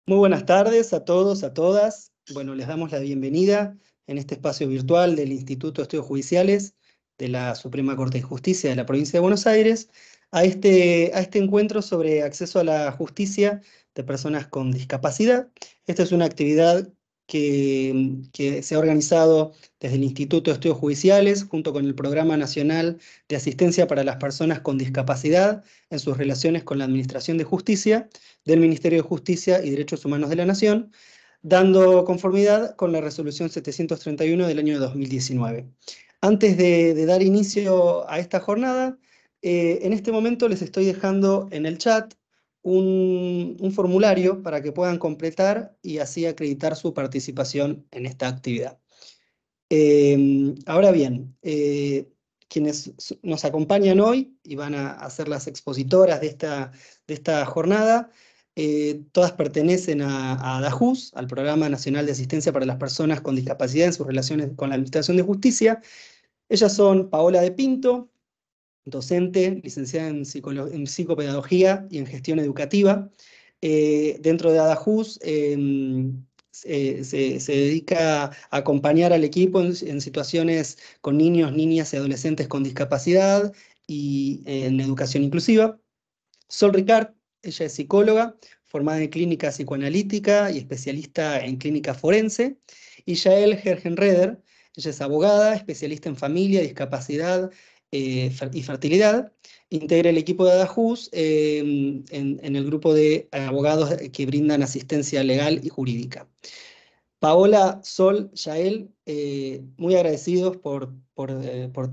Muy buenas tardes a todos, a todas. Bueno, les damos la bienvenida en este espacio virtual del Instituto de Estudios Judiciales de la Suprema Corte de Justicia de la Provincia de Buenos Aires a este encuentro sobre acceso a la justicia de personas con discapacidad. Esta es una actividad que se ha organizado desde el Instituto de Estudios Judiciales junto con el Programa Nacional de Asistencia para las Personas con Discapacidad en sus relaciones con la Administración de Justicia del Ministerio de Justicia y Derechos Humanos de la Nación, dando conformidad con la resolución 731 del año 2019. Antes de dar inicio a esta jornada, en este momento les estoy dejando en el chat un formulario para que puedan completar y así acreditar su participación en esta actividad. Ahora bien, quienes nos acompañan hoy y van a ser las expositoras de esta jornada, todas pertenecen a ADAJUS, al Programa Nacional de Asistencia para las Personas con Discapacidad en sus relaciones con la Administración de Justicia. Ellas son Paola de Pinto, docente, licenciada en psicopedagogía y en gestión educativa. Dentro de ADAJUS se dedica a acompañar al equipo en situaciones con niños, niñas y adolescentes con discapacidad y en educación inclusiva. Sol Ricard, ella es psicóloga, formada en clínica psicoanalítica y especialista en clínica forense. Y Yael Hergenreder, ella es abogada, especialista en familia, discapacidad y fertilidad. Integra el equipo de ADAJUS en el grupo de abogados que brindan asistencia legal y jurídica. Paola, Sol, Yael, muy agradecidos por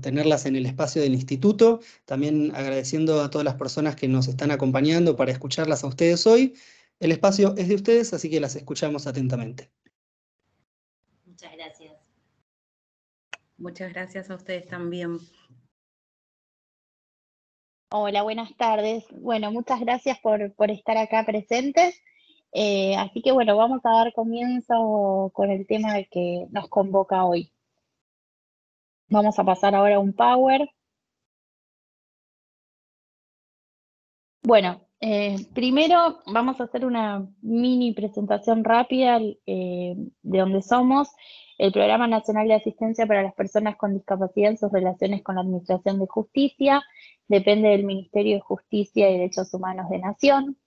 tenerlas en el espacio del instituto, también agradeciendo a todas las personas que nos están acompañando para escucharlas a ustedes hoy. El espacio es de ustedes, así que las escuchamos atentamente. Muchas gracias. Muchas gracias a ustedes también. Hola, buenas tardes. Bueno, muchas gracias por estar acá presentes. Así que bueno, vamos a dar comienzo con el tema que nos convoca hoy. Vamos a pasar ahora a un Power. Bueno, primero vamos a hacer una mini presentación rápida de dónde somos. El Programa Nacional de Asistencia para las Personas con Discapacidad en sus relaciones con la Administración de Justicia depende del Ministerio de Justicia y Derechos Humanos de Nación.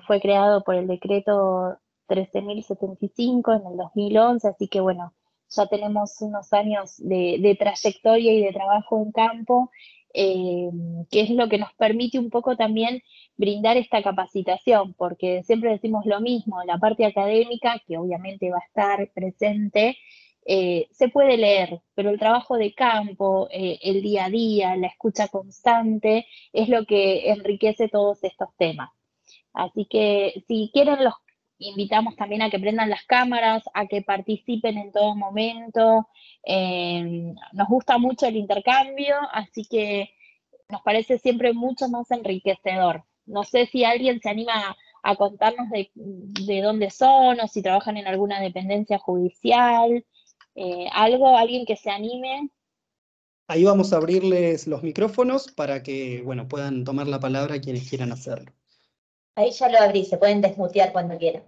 Fue creado por el decreto 13.075 en el 2011, así que bueno, ya tenemos unos años de trayectoria y de trabajo en campo, que es lo que nos permite un poco también brindar esta capacitación, porque siempre decimos lo mismo, la parte académica, que obviamente va a estar presente, se puede leer, pero el trabajo de campo, el día a día, la escucha constante, es lo que enriquece todos estos temas. Así que si quieren los invitamos también a que prendan las cámaras, a que participen en todo momento. Nos gusta mucho el intercambio, así que nos parece siempre mucho más enriquecedor. No sé si alguien se anima a contarnos de dónde son o si trabajan en alguna dependencia judicial, alguien que se anime. Ahí vamos a abrirles los micrófonos para que bueno, puedan tomar la palabra quienes quieran hacerlo. Ahí ya lo abrí, se pueden desmutear cuando quieran.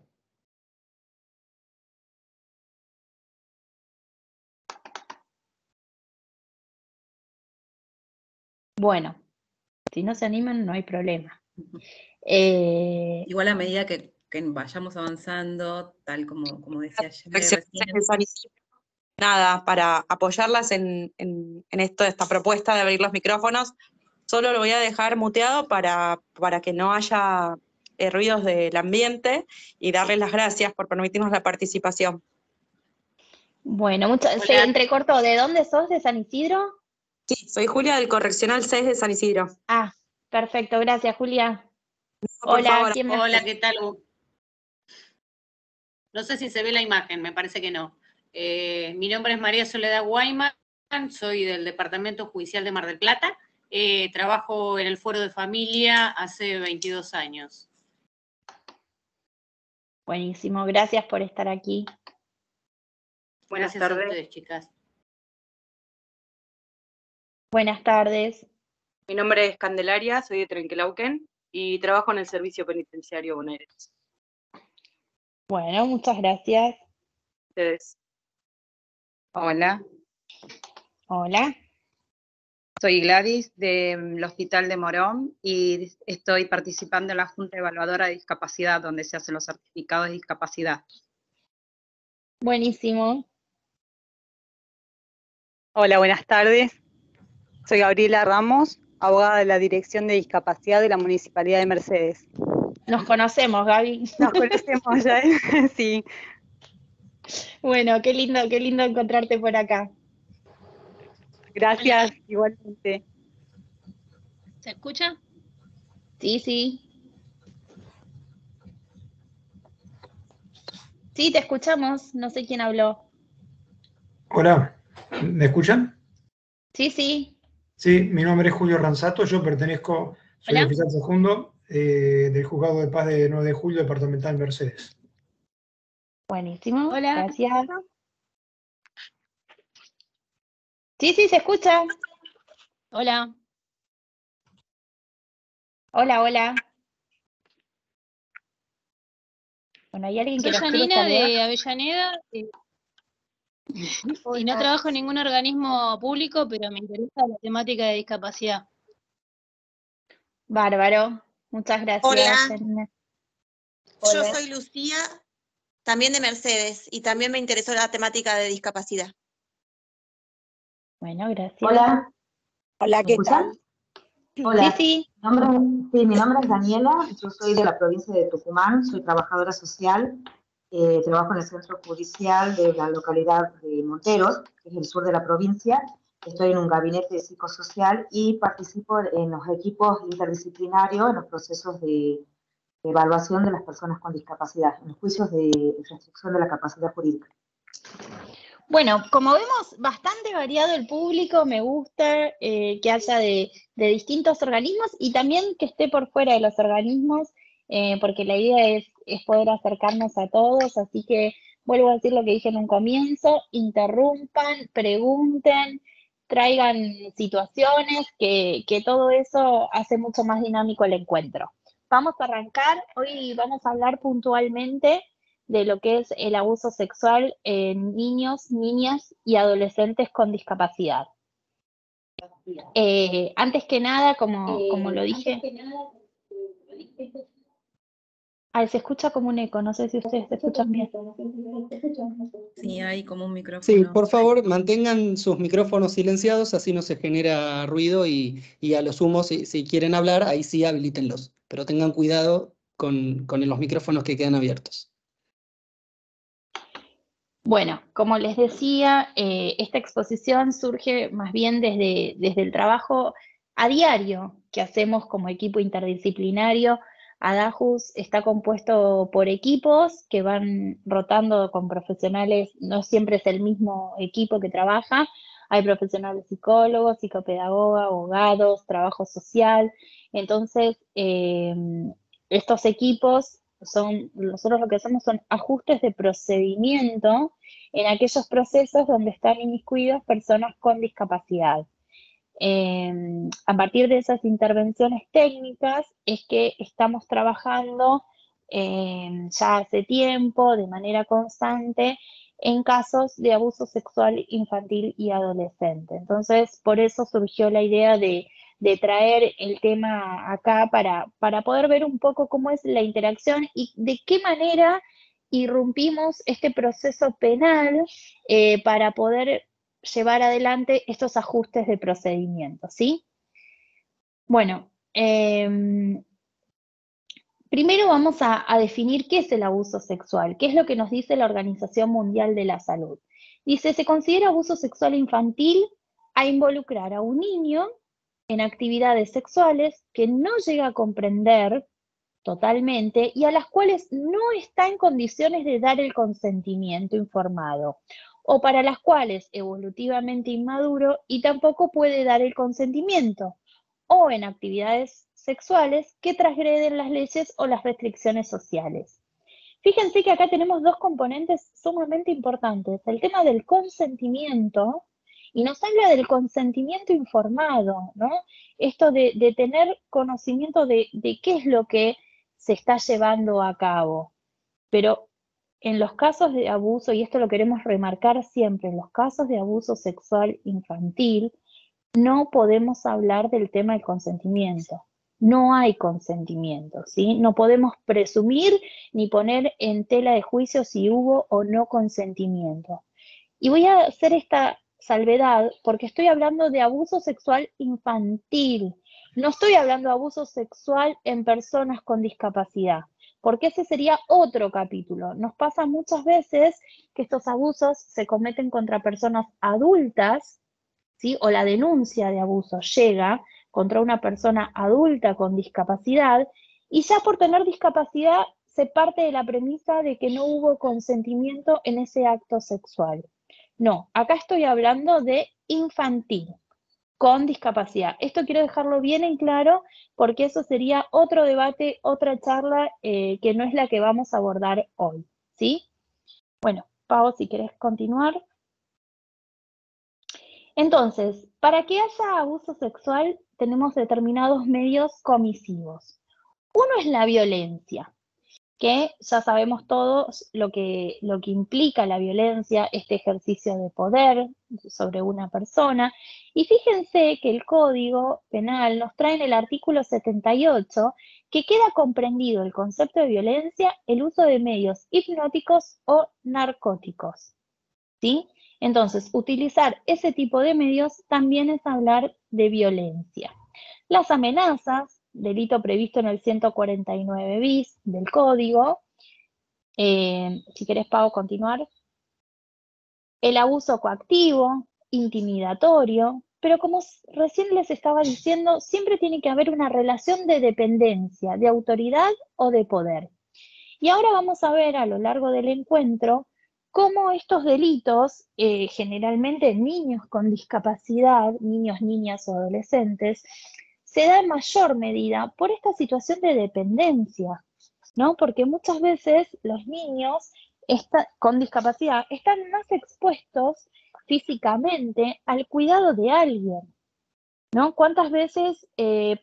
Bueno, si no se animan, no hay problema. Igual a medida que vayamos avanzando, tal como decía recién. Nada, para apoyarlas en esto, esta propuesta de abrir los micrófonos, solo lo voy a dejar muteado para que no haya ruidos del ambiente y darles las gracias por permitirnos la participación. Bueno, se entrecortó. ¿De dónde sos? ¿De San Isidro? Sí, soy Julia del Correccional 6 de San Isidro. Ah, perfecto, gracias, Julia. Por favor. Hola, ¿qué tal? No sé si se ve la imagen, me parece que no. Mi nombre es María Soledad Guayman, soy del Departamento Judicial de Mar del Plata. Trabajo en el Fuero de Familia hace 22 años. Buenísimo, gracias por estar aquí. Buenas tardes. A ustedes, chicas. Buenas tardes. Mi nombre es Candelaria, soy de Trenquelauquen y trabajo en el Servicio Penitenciario bonaerense. Bueno, muchas gracias. Ustedes. Hola, Hola. soy Gladys del Hospital de Morón y estoy participando en la Junta Evaluadora de Discapacidad, donde se hacen los certificados de discapacidad. Buenísimo. Hola, buenas tardes. Soy Gabriela Ramos, abogada de la Dirección de Discapacidad de la Municipalidad de Mercedes. Nos conocemos, Gaby. Nos conocemos ya, sí. Bueno, qué lindo encontrarte por acá. Gracias, igualmente. ¿Se escucha? Sí, sí. Sí, te escuchamos. No sé quién habló. Hola, ¿me escuchan? Sí, sí. Sí, mi nombre es Julio Ranzato, yo pertenezco, soy Hola. oficial segundo del Juzgado de Paz de 9 de Julio, Departamental Mercedes. Buenísimo. Hola. Gracias. Sí, sí, se escucha. Hola. Hola, hola. Bueno, ¿hay alguien que Soy los quiere Janina saludar? de Avellaneda y no trabajo en ningún organismo público, pero me interesa la temática de discapacidad. Bárbaro. Muchas gracias, Hola. Janina. Yo Hola. soy Lucía, también de Mercedes, y también me interesó la temática de discapacidad. Bueno, gracias. Hola, Hola, ¿qué tal? hola. Sí, sí. Mi nombre es Daniela, yo soy de la provincia de Tucumán, soy trabajadora social, trabajo en el centro judicial de la localidad de Monteros, que es el sur de la provincia. Estoy en un gabinete psicosocial y participo en los equipos interdisciplinarios, en los procesos de evaluación de las personas con discapacidad, en los juicios de restricción de la capacidad jurídica. Bueno, como vemos, bastante variado el público, me gusta que haya de distintos organismos y también que esté por fuera de los organismos, porque la idea es poder acercarnos a todos, así que vuelvo a decir lo que dije en un comienzo, interrumpan, pregunten, traigan situaciones, que todo eso hace mucho más dinámico el encuentro. Vamos a arrancar, hoy vamos a hablar puntualmente de lo que es el abuso sexual en niños, niñas y adolescentes con discapacidad. Antes que nada, como lo dije, se escucha como un eco, no sé si ustedes se escuchan bien. Sí, hay como un Sí, micrófono. por favor, mantengan sus micrófonos silenciados, así no se genera ruido y a lo sumo, si quieren hablar, ahí sí habilítenlos, pero tengan cuidado con los micrófonos que quedan abiertos. Bueno, como les decía, esta exposición surge más bien desde el trabajo a diario que hacemos como equipo interdisciplinario. ADAJUS está compuesto por equipos que van rotando con profesionales, no siempre es el mismo equipo que trabaja, hay profesionales psicólogos, psicopedagogas, abogados, trabajo social. Entonces, estos equipos nosotros lo que hacemos son ajustes de procedimiento en aquellos procesos donde están inmiscuidas personas con discapacidad. A partir de esas intervenciones técnicas es que estamos trabajando ya hace tiempo, de manera constante, en casos de abuso sexual infantil y adolescente. Entonces, por eso surgió la idea de traer el tema acá para poder ver un poco cómo es la interacción y de qué manera irrumpimos este proceso penal para poder llevar adelante estos ajustes de procedimiento, ¿sí? Bueno, primero vamos a definir qué es el abuso sexual, qué es lo que nos dice la Organización Mundial de la Salud. Dice, se considera abuso sexual infantil a involucrar a un niño en actividades sexuales que no llega a comprender totalmente y a las cuales no está en condiciones de dar el consentimiento informado, o para las cuales evolutivamente inmaduro y tampoco puede dar el consentimiento, o en actividades sexuales que transgreden las leyes o las restricciones sociales. Fíjense que acá tenemos dos componentes sumamente importantes, el tema del consentimiento, y nos habla del consentimiento informado, ¿no? Esto de tener conocimiento de qué es lo que se está llevando a cabo. Pero en los casos de abuso, y esto lo queremos remarcar siempre, en los casos de abuso sexual infantil, no podemos hablar del tema del consentimiento. No hay consentimiento, ¿sí? No podemos presumir ni poner en tela de juicio si hubo o no consentimiento. Y voy a hacer esta salvedad porque estoy hablando de abuso sexual infantil. No estoy hablando de abuso sexual en personas con discapacidad, porque ese sería otro capítulo. Nos pasa muchas veces que estos abusos se cometen contra personas adultas, ¿sí? O la denuncia de abuso llega contra una persona adulta con discapacidad, y ya por tener discapacidad se parte de la premisa de que no hubo consentimiento en ese acto sexual. No, acá estoy hablando de infantil, con discapacidad. Esto quiero dejarlo bien en claro porque eso sería otro debate, otra charla que no es la que vamos a abordar hoy, ¿sí? Bueno, Pau, si querés continuar. Entonces, para que haya abuso sexual tenemos determinados medios comisivos. Uno es la violencia, que ya sabemos todos lo que implica la violencia, este ejercicio de poder sobre una persona. Y fíjense que el Código Penal nos trae en el artículo 78 que queda comprendido el concepto de violencia, el uso de medios hipnóticos o narcóticos, ¿sí? Entonces, utilizar ese tipo de medios también es hablar de violencia. Las amenazas, delito previsto en el 149 bis del Código. Si querés, Pau, continuar. El abuso coactivo, intimidatorio, pero como recién les estaba diciendo, siempre tiene que haber una relación de dependencia, de autoridad o de poder. Y ahora vamos a ver a lo largo del encuentro cómo estos delitos, generalmente en niños con discapacidad, niños, niñas o adolescentes, se da en mayor medida por esta situación de dependencia, ¿no? Porque muchas veces los niños con discapacidad están más expuestos físicamente al cuidado de alguien, ¿no? ¿Cuántas veces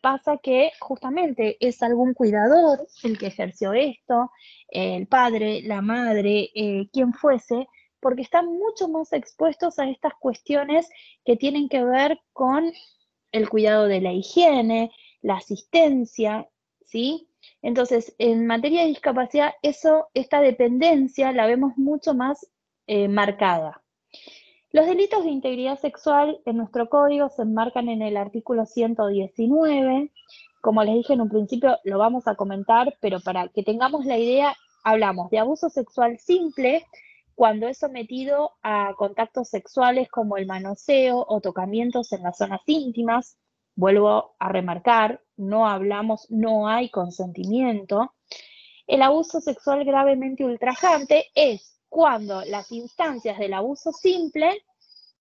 pasa que justamente es algún cuidador el que ejerció esto, el padre, la madre, quien fuese, porque están mucho más expuestos a estas cuestiones que tienen que ver con el cuidado de la higiene, la asistencia, ¿sí? Entonces, en materia de discapacidad, esta dependencia la vemos mucho más marcada. Los delitos de integridad sexual en nuestro código se enmarcan en el artículo 119. Como les dije en un principio, lo vamos a comentar, pero para que tengamos la idea, hablamos de abuso sexual simple, cuando es sometido a contactos sexuales como el manoseo o tocamientos en las zonas íntimas. Vuelvo a remarcar, no hay consentimiento. El abuso sexual gravemente ultrajante es cuando las instancias del abuso simple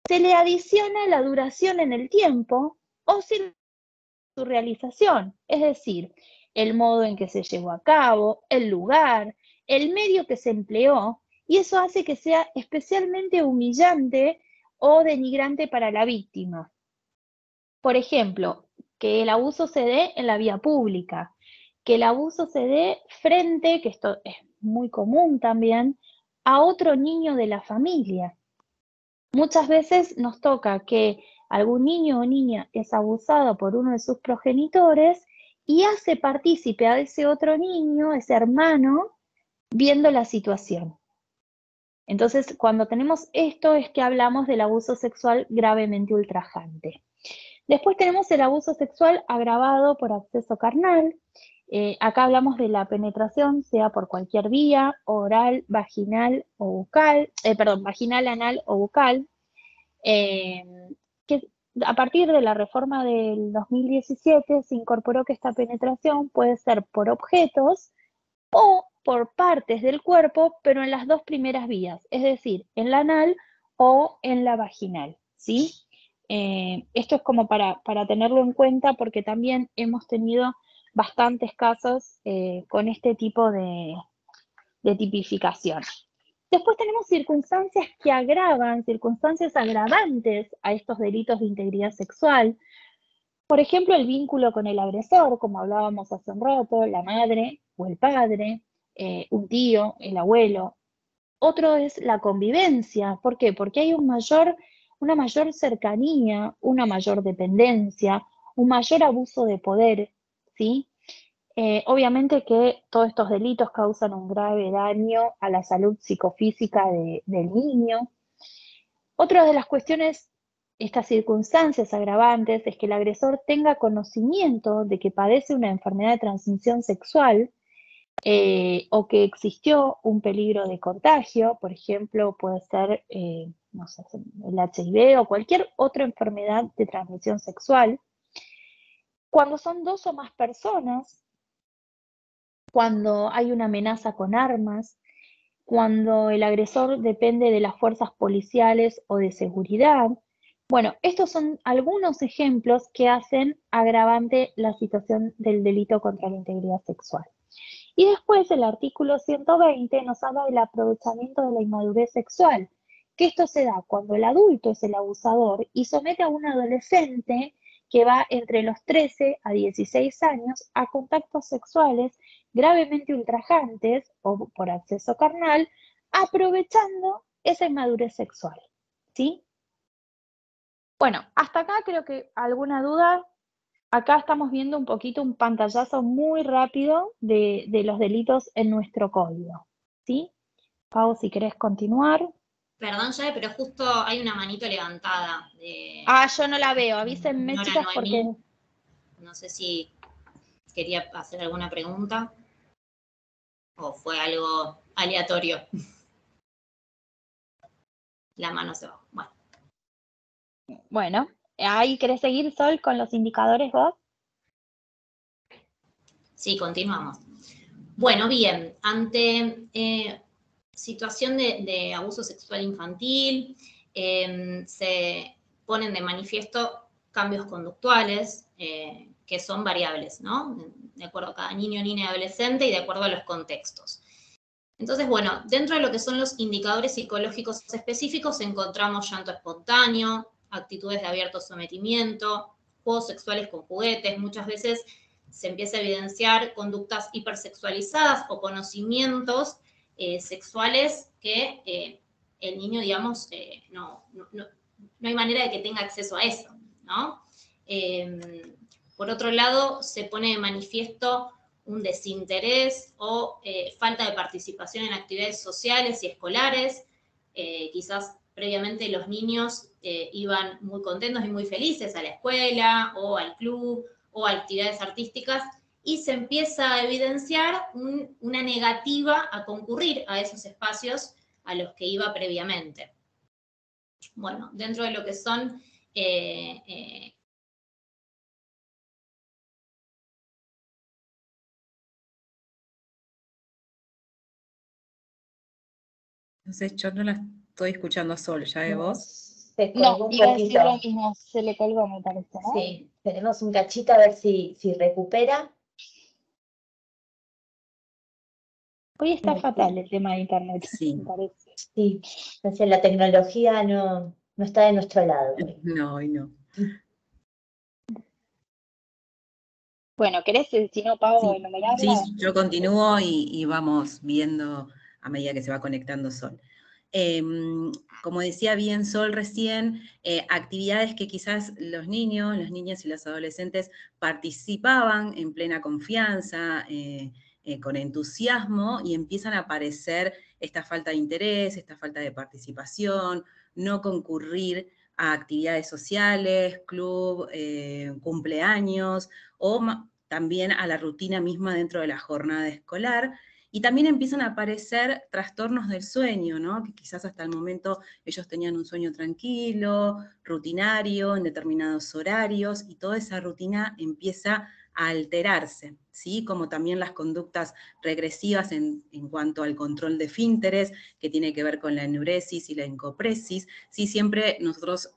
se le adiciona la duración en el tiempo o sin su realización, es decir, el modo en que se llevó a cabo, el lugar, el medio que se empleó, y eso hace que sea especialmente humillante o denigrante para la víctima. Por ejemplo, que el abuso se dé en la vía pública, que el abuso se dé frente, que esto es muy común también, a otro niño de la familia. Muchas veces nos toca que algún niño o niña es abusado por uno de sus progenitores y hace partícipe a ese otro niño, ese hermano, viendo la situación. Entonces, cuando tenemos esto es que hablamos del abuso sexual gravemente ultrajante. Después tenemos el abuso sexual agravado por acceso carnal. Acá hablamos de la penetración, sea por cualquier vía, oral, vaginal o bucal, vaginal, anal o bucal, que a partir de la reforma del 2017 se incorporó que esta penetración puede ser por objetos o por partes del cuerpo, pero en las dos primeras vías, es decir, en la anal o en la vaginal, ¿sí? Esto es como para tenerlo en cuenta porque también hemos tenido bastantes casos con este tipo de tipificación. Después tenemos circunstancias que agravan, circunstancias agravantes a estos delitos de integridad sexual. Por ejemplo, el vínculo con el agresor, como hablábamos hace un rato, la madre o el padre, un tío, el abuelo, Otro es la convivencia. ¿Por qué? Porque hay una mayor cercanía, una mayor dependencia, un mayor abuso de poder, ¿sí? Obviamente que todos estos delitos causan un grave daño a la salud psicofísica del niño. Otra de las cuestiones, estas circunstancias agravantes, es que el agresor tenga conocimiento de que padece una enfermedad de transmisión sexual o que existió un peligro de contagio, por ejemplo, puede ser, no sé, el HIV o cualquier otra enfermedad de transmisión sexual. Cuando son 2 o más personas, cuando hay una amenaza con armas, cuando el agresor depende de las fuerzas policiales o de seguridad. Bueno, estos son algunos ejemplos que hacen agravante la situación del delito contra la integridad sexual. Y después el artículo 120 nos habla del aprovechamiento de la inmadurez sexual, que esto se da cuando el adulto es el abusador y somete a un adolescente que va entre los 13 a 16 años a contactos sexuales gravemente ultrajantes o por acceso carnal, aprovechando esa inmadurez sexual, ¿sí? Bueno, hasta acá creo que alguna duda. Acá estamos viendo un poquito un pantallazo muy rápido de los delitos en nuestro código, ¿sí? Pau, si querés continuar. Perdón, Yae, pero justo hay una manito levantada. Yo no la veo, avísenme, Nora chicas, Noemí. porque... No sé si quería hacer alguna pregunta o fue algo aleatorio. La mano se va. Bueno, ¿ahí querés seguir, Sol, con los indicadores vos? Sí, continuamos. Bueno, bien, ante situación de abuso sexual infantil, se ponen de manifiesto cambios conductuales que son variables, ¿no? De acuerdo a cada niño, niña y adolescente y de acuerdo a los contextos. Entonces, bueno, dentro de lo que son los indicadores psicológicos específicos encontramos llanto espontáneo, actitudes de abierto sometimiento, juegos sexuales con juguetes. Muchas veces se empieza a evidenciar conductas hipersexualizadas o conocimientos sexuales que el niño, digamos, no hay manera de que tenga acceso a eso, ¿no? Por otro lado, se pone de manifiesto un desinterés o falta de participación en actividades sociales y escolares. Quizás previamente los niños iban muy contentos y muy felices a la escuela o al club o a actividades artísticas y se empieza a evidenciar una negativa a concurrir a esos espacios a los que iba previamente. Bueno, dentro de lo que son Entonces yo no la estoy escuchando a Sol, ¿ya de vos? Se colgó un iba a decir poquito. lo mismo, se le colgó, me parece, ¿no? Sí, tenemos un cachito a ver si recupera. Hoy está fatal el tema de internet, me parece. Sí, entonces la tecnología no está de nuestro lado. No, hoy no. Bueno, ¿querés, si no, Pau, enumerarla? Sí, yo continúo y vamos viendo a medida que se va conectando Sol. Como decía bien Sol recién, actividades que quizás los niños, las niñas y los adolescentes participaban en plena confianza, con entusiasmo, y empiezan a aparecer esta falta de interés, esta falta de participación, no concurrir a actividades sociales, club, cumpleaños, o también a la rutina misma dentro de la jornada escolar. Y también empiezan a aparecer trastornos del sueño, ¿no? Que quizás hasta el momento ellos tenían un sueño tranquilo, rutinario, en determinados horarios, y toda esa rutina empieza a alterarse, ¿sí? Como también las conductas regresivas en cuanto al control de esfínteres, que tiene que ver con la enuresis y la encopresis. Sí, siempre nosotros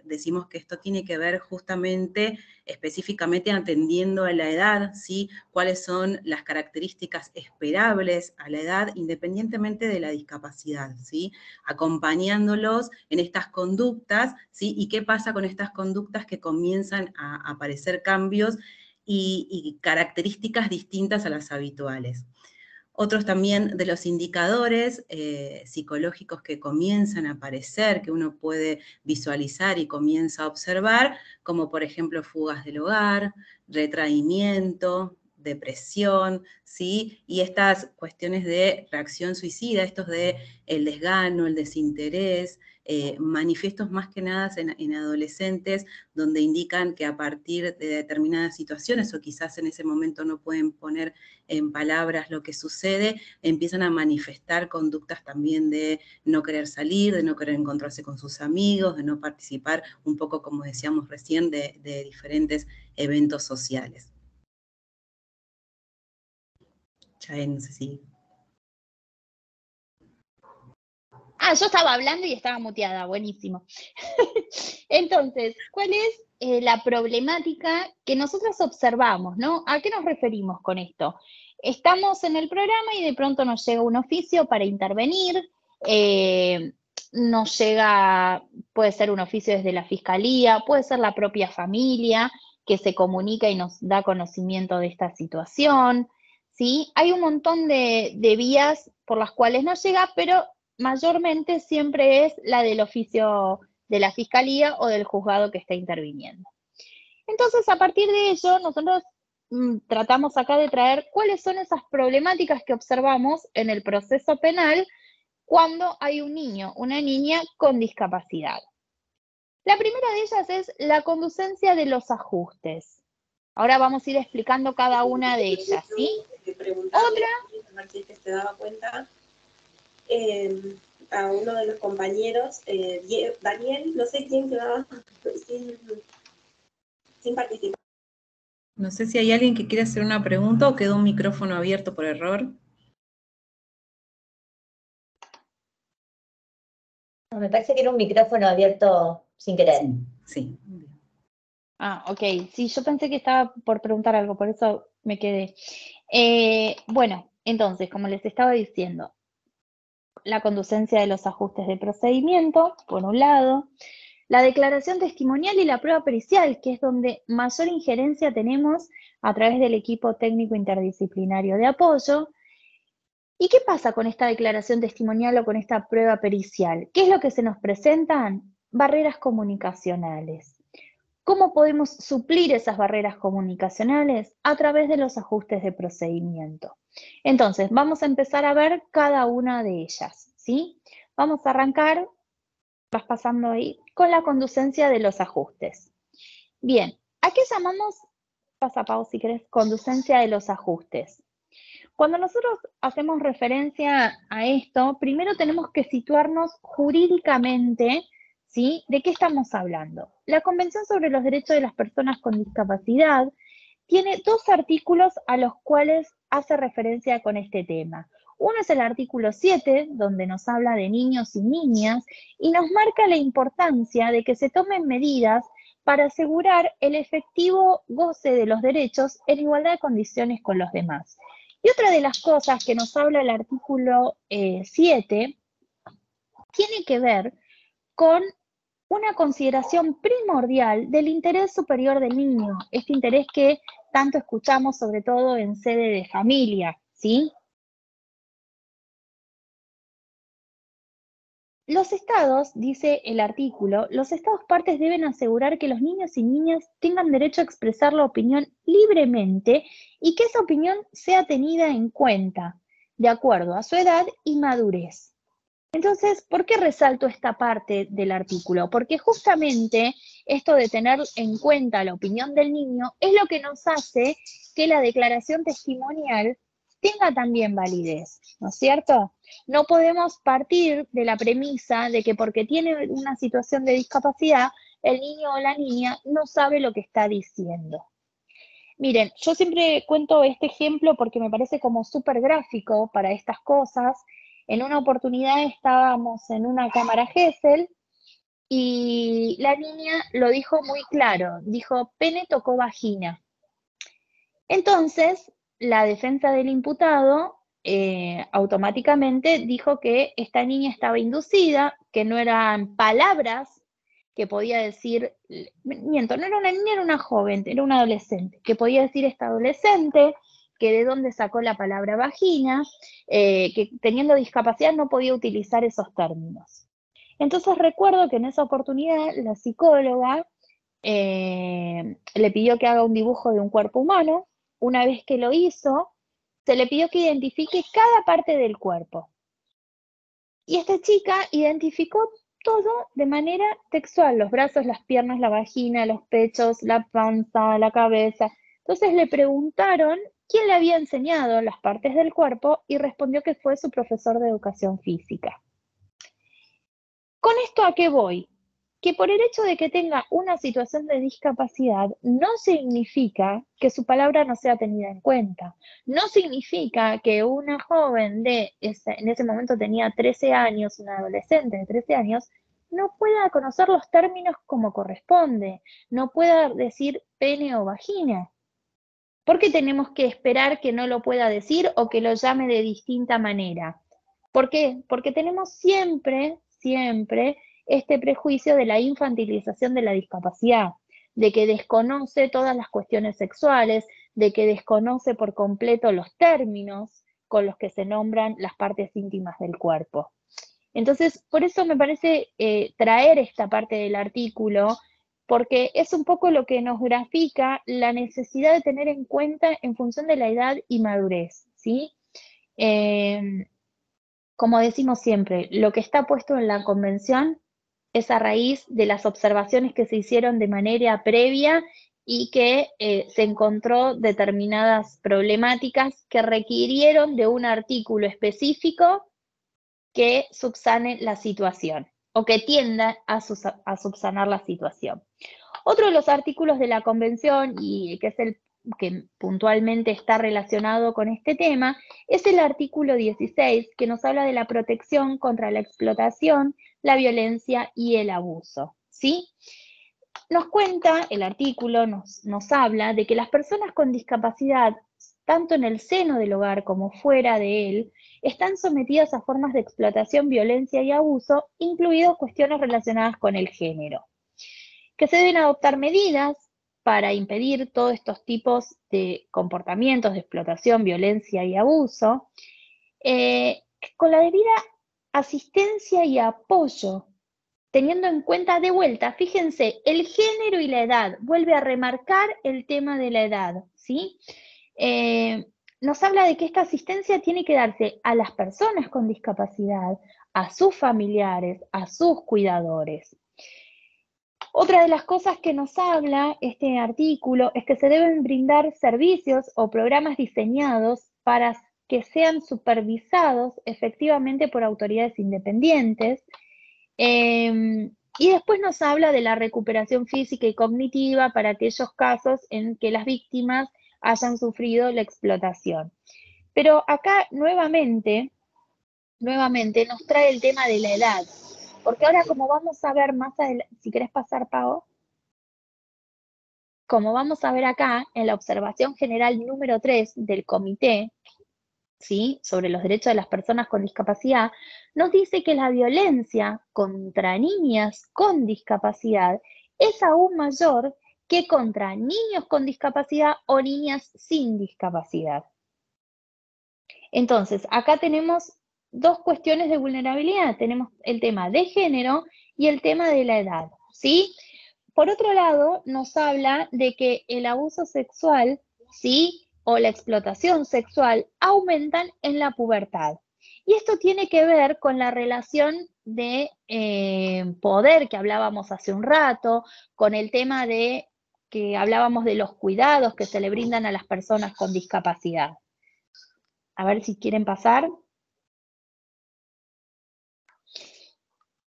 decimos que esto tiene que ver justamente, específicamente atendiendo a la edad, ¿sí? Cuáles son las características esperables a la edad, independientemente de la discapacidad, ¿sí? Acompañándolos en estas conductas, ¿sí? Y qué pasa con estas conductas que comienzan a aparecer cambios y características distintas a las habituales. Otros también de los indicadores psicológicos que comienzan a aparecer, que uno puede visualizar y comienza a observar, como por ejemplo fugas del hogar, retraimiento, depresión, ¿sí? Y estas cuestiones de reacción suicida, estos de el desgano, el desinterés, manifiestos más que nada en adolescentes, donde indican que a partir de determinadas situaciones, o quizás en ese momento no pueden poner en palabras lo que sucede, empiezan a manifestar conductas también de no querer salir, de no querer encontrarse con sus amigos, de no participar, un poco como decíamos recién, de diferentes eventos sociales. Ya no sé si... Yo estaba hablando y estaba muteada, buenísimo. Entonces, ¿cuál es la problemática que nosotros observamos, ¿no? ¿A qué nos referimos con esto? Estamos en el programa y de pronto nos llega un oficio para intervenir, nos llega, puede ser un oficio desde la fiscalía, puede ser la propia familia que se comunica y nos da conocimiento de esta situación, ¿sí? Hay un montón de vías por las cuales nos llega, pero mayormente siempre es la del oficio de la fiscalía o del juzgado que está interviniendo. Entonces, a partir de ello, nosotros tratamos acá de traer cuáles son esas problemáticas que observamos en el proceso penal cuando hay un niño, una niña con discapacidad. La primera de ellas es la conducencia de los ajustes. Ahora vamos a ir explicando cada una de ellas, ¿sí? Otra... A ver si se daba cuenta. A uno de los compañeros, Daniel, no sé quién quedaba sin participar. No sé si hay alguien que quiere hacer una pregunta o quedó un micrófono abierto por error. No, me parece que era un micrófono abierto sin querer. Sí. Ok. Sí, yo pensé que estaba por preguntar algo, por eso me quedé. Bueno, entonces, como les estaba diciendo, la conducencia de los ajustes de procedimiento, por un lado, la declaración testimonial y la prueba pericial, que es donde mayor injerencia tenemos a través del equipo técnico interdisciplinario de apoyo. ¿Y qué pasa con esta declaración testimonial o con esta prueba pericial? ¿Qué es lo que se nos presentan? Barreras comunicacionales. ¿Cómo podemos suplir esas barreras comunicacionales? A través de los ajustes de procedimiento. Entonces, vamos a empezar a ver cada una de ellas, ¿sí? Vamos a arrancar, vas pasando ahí, con la conducencia de los ajustes. Bien, ¿a qué llamamos, pasa Pau si querés, conducencia de los ajustes? Cuando nosotros hacemos referencia a esto, primero tenemos que situarnos jurídicamente, ¿sí? ¿De qué estamos hablando? La Convención sobre los Derechos de las Personas con Discapacidad tiene 2 artículos a los cuales hace referencia con este tema. Uno es el artículo 7, donde nos habla de niños y niñas, y nos marca la importancia de que se tomen medidas para asegurar el efectivo goce de los derechos en igualdad de condiciones con los demás. Y otra de las cosas que nos habla el artículo 7 tiene que ver con una consideración primordial del interés superior del niño, este interés que tanto escuchamos sobre todo en sede de familia, ¿sí? Los estados, dice el artículo, los estados partes deben asegurar que los niños y niñas tengan derecho a expresar la opinión libremente y que esa opinión sea tenida en cuenta, de acuerdo a su edad y madurez. Entonces, ¿por qué resalto esta parte del artículo? Porque justamente esto de tener en cuenta la opinión del niño es lo que nos hace que la declaración testimonial tenga también validez, ¿no es cierto? No podemos partir de la premisa de que porque tiene una situación de discapacidad, el niño o la niña no sabe lo que está diciendo. Miren, yo siempre cuento este ejemplo porque me parece como súper gráfico para estas cosas. En una oportunidad estábamos en una cámara Gesell y la niña lo dijo muy claro, dijo, pene tocó vagina. Entonces, la defensa del imputado automáticamente dijo que esta niña estaba inducida, que no eran palabras que podía decir, miento, no era una niña, era una joven, era una adolescente, que podía decir esta adolescente, que de dónde sacó la palabra vagina, que teniendo discapacidad no podía utilizar esos términos. Entonces recuerdo que en esa oportunidad la psicóloga le pidió que haga un dibujo de un cuerpo humano. Una vez que lo hizo, se le pidió que identifique cada parte del cuerpo. Y esta chica identificó todo de manera textual: los brazos, las piernas, la vagina, los pechos, la panza, la cabeza. Entonces le preguntaron quién le había enseñado las partes del cuerpo y respondió que fue su profesor de educación física. ¿Con esto a qué voy? Que por el hecho de que tenga una situación de discapacidad no significa que su palabra no sea tenida en cuenta. No significa que una joven en ese momento tenía 13 años, una adolescente de 13 años, no pueda conocer los términos como corresponde, no pueda decir pene o vagina. ¿Por qué tenemos que esperar que no lo pueda decir o que lo llame de distinta manera? ¿Por qué? Porque tenemos siempre este prejuicio de la infantilización de la discapacidad, de que desconoce todas las cuestiones sexuales, de que desconoce por completo los términos con los que se nombran las partes íntimas del cuerpo. Entonces, por eso me parece traer esta parte del artículo, porque es un poco lo que nos grafica la necesidad de tener en cuenta en función de la edad y madurez, ¿sí? Como decimos siempre, lo que está puesto en la convención es a raíz de las observaciones que se hicieron de manera previa y que se encontró determinadas problemáticas que requirieron de un artículo específico que subsane la situación o que tienda a subsanar la situación. Otro de los artículos de la convención, y que es el que puntualmente está relacionado con este tema, es el artículo 16, que nos habla de la protección contra la explotación, la violencia y el abuso, ¿sí? Nos cuenta, el artículo nos habla de que las personas con discapacidad, tanto en el seno del hogar como fuera de él, están sometidas a formas de explotación, violencia y abuso, incluidas cuestiones relacionadas con el género. Que se deben adoptar medidas para impedir todos estos tipos de comportamientos de explotación, violencia y abuso, con la debida asistencia y apoyo, teniendo en cuenta de vuelta, fíjense, el género y la edad, vuelve a remarcar el tema de la edad, ¿sí? Nos habla de que esta asistencia tiene que darse a las personas con discapacidad, a sus familiares, a sus cuidadores. Otra de las cosas que nos habla este artículo es que se deben brindar servicios o programas diseñados para que sean supervisados efectivamente por autoridades independientes. Y después nos habla de la recuperación física y cognitiva para aquellos casos en que las víctimas hayan sufrido la explotación. Pero acá nuevamente nos trae el tema de la edad. Porque ahora, como vamos a ver más adelante, si querés pasar, Pau, como vamos a ver acá en la observación general número 3 del comité, ¿sí?, sobre los derechos de las personas con discapacidad, nos dice que la violencia contra niñas con discapacidad es aún mayor que contra niños con discapacidad o niñas sin discapacidad. Entonces, acá tenemos dos cuestiones de vulnerabilidad. Tenemos el tema de género y el tema de la edad, ¿sí? Por otro lado, nos habla de que el abuso sexual, ¿sí?, o la explotación sexual aumentan en la pubertad. Y esto tiene que ver con la relación de poder que hablábamos hace un rato, con el tema de que hablábamos de los cuidados que se le brindan a las personas con discapacidad. A ver si quieren pasar.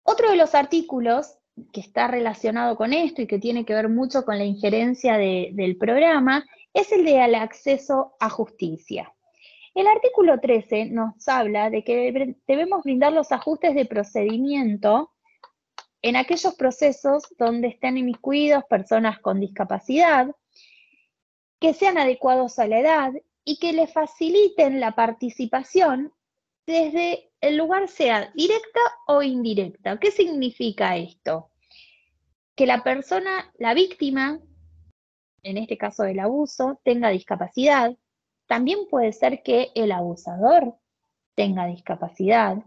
Otro de los artículos que está relacionado con esto y que tiene que ver mucho con la injerencia del programa es el del acceso a justicia. El artículo 13 nos habla de que debemos brindar los ajustes de procedimiento en aquellos procesos donde estén inmiscuidos personas con discapacidad, que sean adecuados a la edad y que le faciliten la participación desde el lugar sea directa o indirecta. ¿Qué significa esto? Que la persona, la víctima, en este caso del abuso, tenga discapacidad, también puede ser que el abusador tenga discapacidad,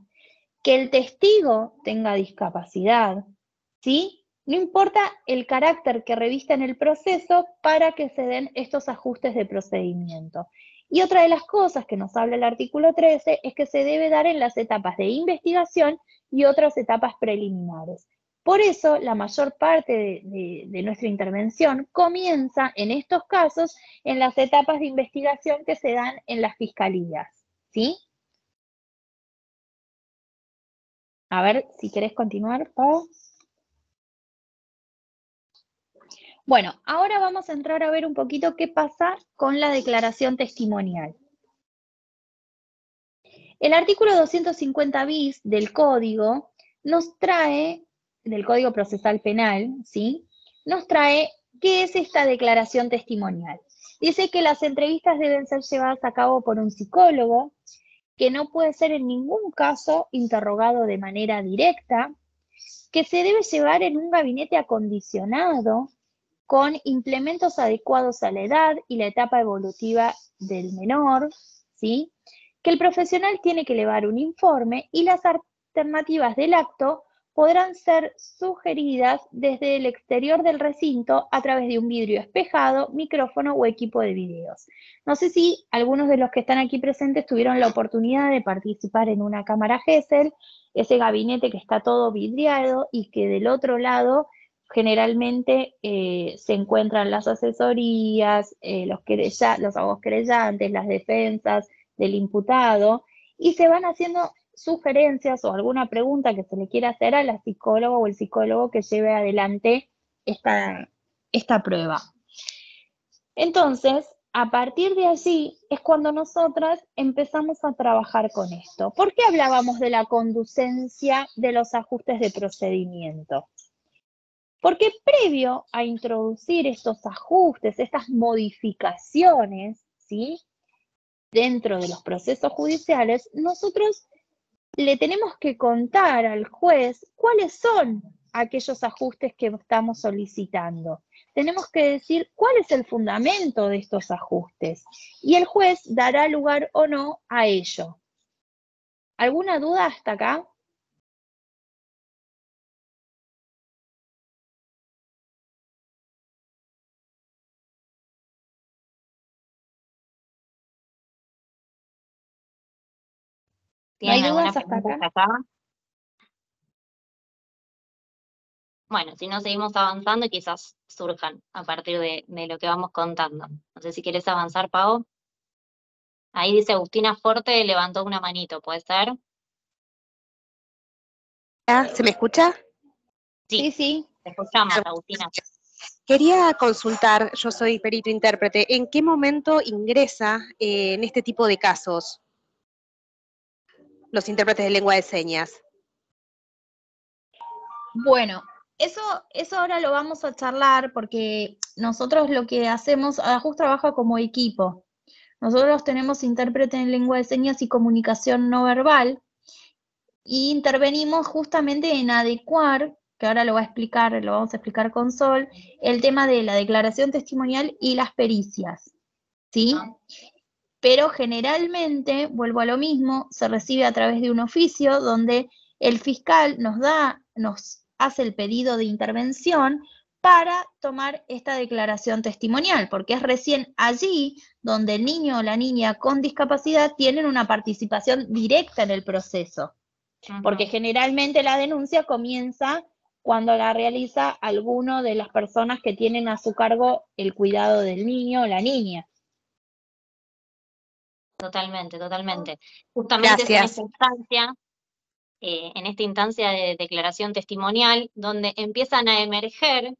que el testigo tenga discapacidad, ¿sí? No importa el carácter que revista en el proceso para que se den estos ajustes de procedimiento. Y otra de las cosas que nos habla el artículo 13 es que se debe dar en las etapas de investigación y otras etapas preliminares. Por eso, la mayor parte de nuestra intervención comienza en estos casos en las etapas de investigación que se dan en las fiscalías, ¿sí? A ver, si querés continuar, Pau. Bueno, ahora vamos a entrar a ver un poquito qué pasa con la declaración testimonial. El artículo 250 bis del Código nos trae, del Código Procesal Penal, ¿sí? Nos trae qué es esta declaración testimonial. Dice que las entrevistas deben ser llevadas a cabo por un psicólogo, que no puede ser en ningún caso interrogado de manera directa, que se debe llevar en un gabinete acondicionado, con implementos adecuados a la edad y la etapa evolutiva del menor, ¿sí? Que el profesional tiene que elevar un informe y las alternativas del acto podrán ser sugeridas desde el exterior del recinto a través de un vidrio espejado, micrófono o equipo de videos. No sé si algunos de los que están aquí presentes tuvieron la oportunidad de participar en una cámara Gesell, ese gabinete que está todo vidriado y que del otro lado generalmente se encuentran las asesorías, los abogados querellantes, las defensas del imputado, y se van haciendo sugerencias o alguna pregunta que se le quiera hacer a la psicóloga o el psicólogo que lleve adelante esta prueba. Entonces, a partir de allí es cuando nosotras empezamos a trabajar con esto. ¿Por qué hablábamos de la conducencia de los ajustes de procedimiento? Porque previo a introducir estos ajustes, estas modificaciones, ¿sí?, dentro de los procesos judiciales, nosotros le tenemos que contar al juez cuáles son aquellos ajustes que estamos solicitando. Tenemos que decir cuál es el fundamento de estos ajustes y el juez dará lugar o no a ello. ¿Alguna duda hasta acá? ¿No hay ¿Tienen alguna dudas hasta pregunta acá? acá? Bueno, si no seguimos avanzando, quizás surjan a partir de lo que vamos contando. No sé si quieres avanzar, Pau. Ahí dice Agustina Forte, levantó una manito, ¿puede ser? ¿Se me escucha? Sí, sí. Te escuchamos, Agustina. Quería consultar, yo soy perito intérprete, ¿en qué momento ingresa en este tipo de casos los intérpretes de lengua de señas? Bueno, eso ahora lo vamos a charlar porque nosotros lo que hacemos, AJUS trabaja como equipo. Nosotros tenemos intérprete en lengua de señas y comunicación no verbal y intervenimos justamente en adecuar, que ahora lo vamos a explicar con Sol, el tema de la declaración testimonial y las pericias, ¿sí? Pero generalmente, vuelvo a lo mismo, se recibe a través de un oficio donde el fiscal nos hace el pedido de intervención para tomar esta declaración testimonial, porque es recién allí donde el niño o la niña con discapacidad tienen una participación directa en el proceso, porque generalmente la denuncia comienza cuando la realiza alguno de las personas que tienen a su cargo el cuidado del niño o la niña. Totalmente, totalmente. Justamente es en esta instancia de declaración testimonial, donde empiezan a emerger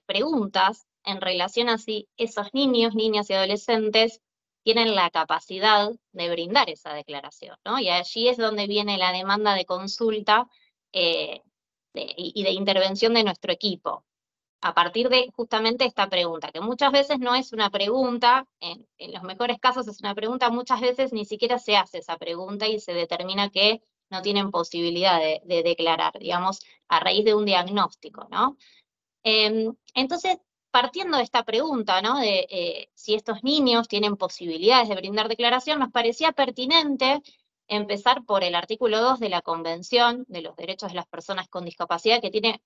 preguntas en relación a si esos niños, niñas y adolescentes tienen la capacidad de brindar esa declaración, ¿no? Y allí es donde viene la demanda de consulta y de intervención de nuestro equipo, a partir de justamente esta pregunta, que muchas veces no es una pregunta, en los mejores casos es una pregunta, muchas veces ni siquiera se hace esa pregunta y se determina que no tienen posibilidad de declarar, digamos, a raíz de un diagnóstico, ¿no? Entonces, partiendo de esta pregunta, ¿no? De si estos niños tienen posibilidades de brindar declaración, nos parecía pertinente empezar por el artículo 2 de la Convención de los Derechos de las Personas con Discapacidad, que tiene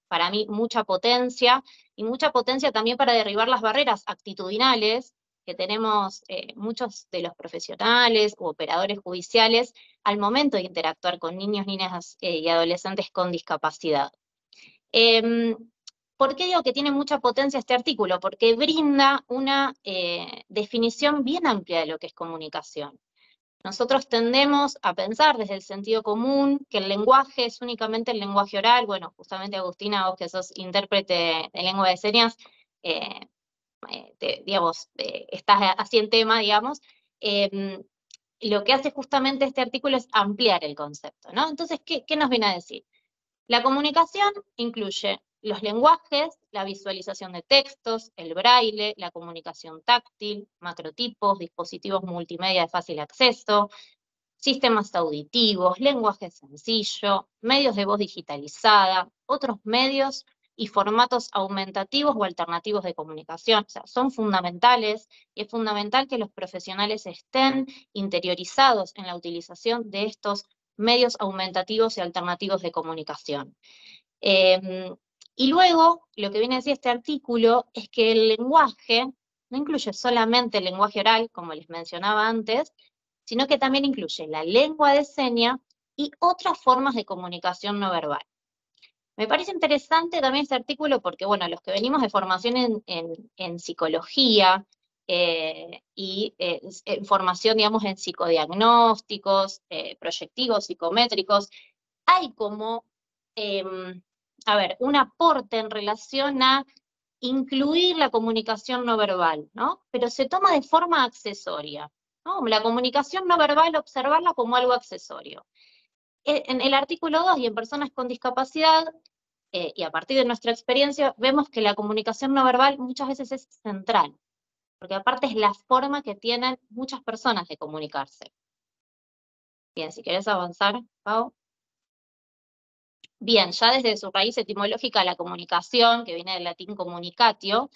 para mí mucha potencia, y mucha potencia también para derribar las barreras actitudinales que tenemos muchos de los profesionales u operadores judiciales al momento de interactuar con niños, niñas y adolescentes con discapacidad. ¿Por qué digo que tiene mucha potencia este artículo? Porque brinda una definición bien amplia de lo que es comunicación. Nosotros tendemos a pensar desde el sentido común que el lenguaje es únicamente el lenguaje oral. Bueno, justamente Agustina, vos que sos intérprete de lengua de señas, estás así en tema, digamos. Lo que hace justamente este artículo es ampliar el concepto, ¿no? Entonces, ¿qué nos viene a decir? La comunicación incluye los lenguajes, la visualización de textos, el braille, la comunicación táctil, macrotipos, dispositivos multimedia de fácil acceso, sistemas auditivos, lenguaje sencillo, medios de voz digitalizada, otros medios y formatos aumentativos o alternativos de comunicación. O sea, son fundamentales, y es fundamental que los profesionales estén interiorizados en la utilización de estos medios aumentativos y alternativos de comunicación. Y luego, lo que viene a decir este artículo es que el lenguaje no incluye solamente el lenguaje oral, como les mencionaba antes, sino que también incluye la lengua de señas y otras formas de comunicación no verbal. Me parece interesante también este artículo porque, bueno, los que venimos de formación en psicología y formación, digamos, en psicodiagnósticos, proyectivos, psicométricos, hay como, un aporte en relación a incluir la comunicación no verbal, ¿no? Pero se toma de forma accesoria, ¿no? La comunicación no verbal, observarla como algo accesorio. En el artículo 2 y en personas con discapacidad, y a partir de nuestra experiencia, vemos que la comunicación no verbal muchas veces es central, porque aparte es la forma que tienen muchas personas de comunicarse. Bien, si querés avanzar, Pau. Bien, ya desde su raíz etimológica, la comunicación, que viene del latín communicatio,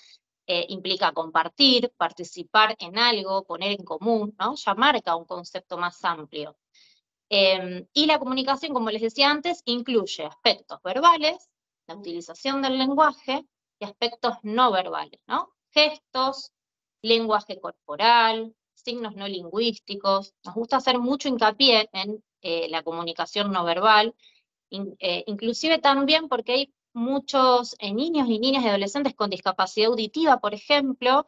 implica compartir, participar en algo, poner en común, ¿no? Ya marca un concepto más amplio. Y la comunicación, como les decía antes, incluye aspectos verbales, la utilización del lenguaje, y aspectos no verbales, ¿no? Gestos, lenguaje corporal, signos no lingüísticos. Nos gusta hacer mucho hincapié en la comunicación no verbal, inclusive también porque hay muchos niños y niñas y adolescentes con discapacidad auditiva, por ejemplo,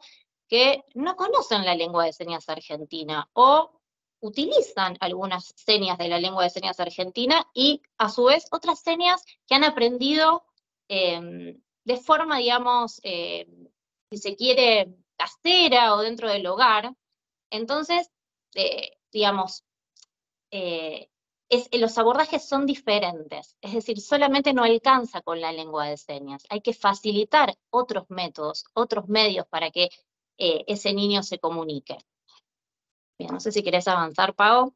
que no conocen la lengua de señas argentina, o utilizan algunas señas de la lengua de señas argentina, y a su vez otras señas que han aprendido de forma, digamos, si se quiere, casera o dentro del hogar. Entonces, digamos, los abordajes son diferentes, es decir, solamente no alcanza con la lengua de señas, hay que facilitar otros métodos, otros medios para que ese niño se comunique. Bien, no sé si querés avanzar, Pau.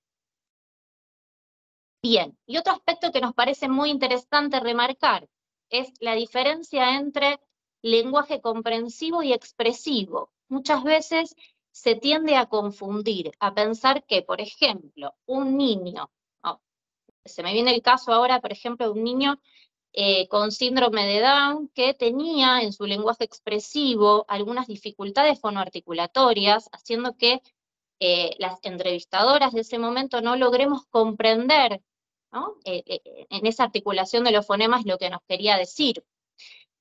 Bien, y otro aspecto que nos parece muy interesante remarcar es la diferencia entre lenguaje comprensivo y expresivo. Muchas veces se tiende a confundir, a pensar que, por ejemplo, un niño, se me viene el caso ahora, por ejemplo, de un niño con síndrome de Down que tenía en su lenguaje expresivo algunas dificultades fonoarticulatorias, haciendo que las entrevistadoras de ese momento no logremos comprender, ¿no? En esa articulación de los fonemas lo que nos quería decir.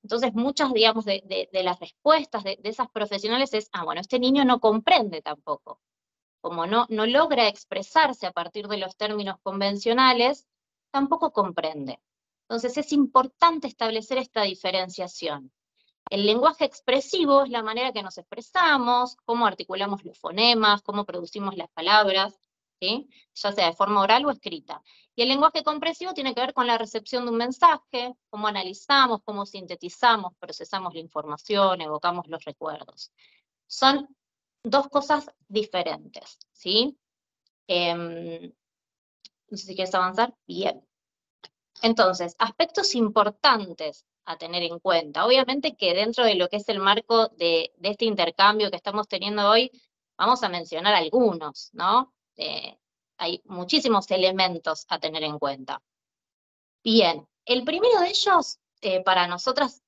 Entonces muchas, digamos, de las respuestas de esas profesionales es, bueno, este niño no comprende tampoco. Como no logra expresarse a partir de los términos convencionales, tampoco comprende. Entonces es importante establecer esta diferenciación. El lenguaje expresivo es la manera que nos expresamos, cómo articulamos los fonemas, cómo producimos las palabras, ¿sí? Ya sea de forma oral o escrita. Y el lenguaje comprensivo tiene que ver con la recepción de un mensaje, cómo analizamos, cómo sintetizamos, procesamos la información, evocamos los recuerdos. Son dos cosas diferentes, ¿sí? No sé si quieres avanzar. Bien. Entonces, aspectos importantes a tener en cuenta. Obviamente que dentro de lo que es el marco de este intercambio que estamos teniendo hoy, vamos a mencionar algunos, ¿no? Hay muchísimos elementos a tener en cuenta. Bien, el primero de ellos, para nosotras,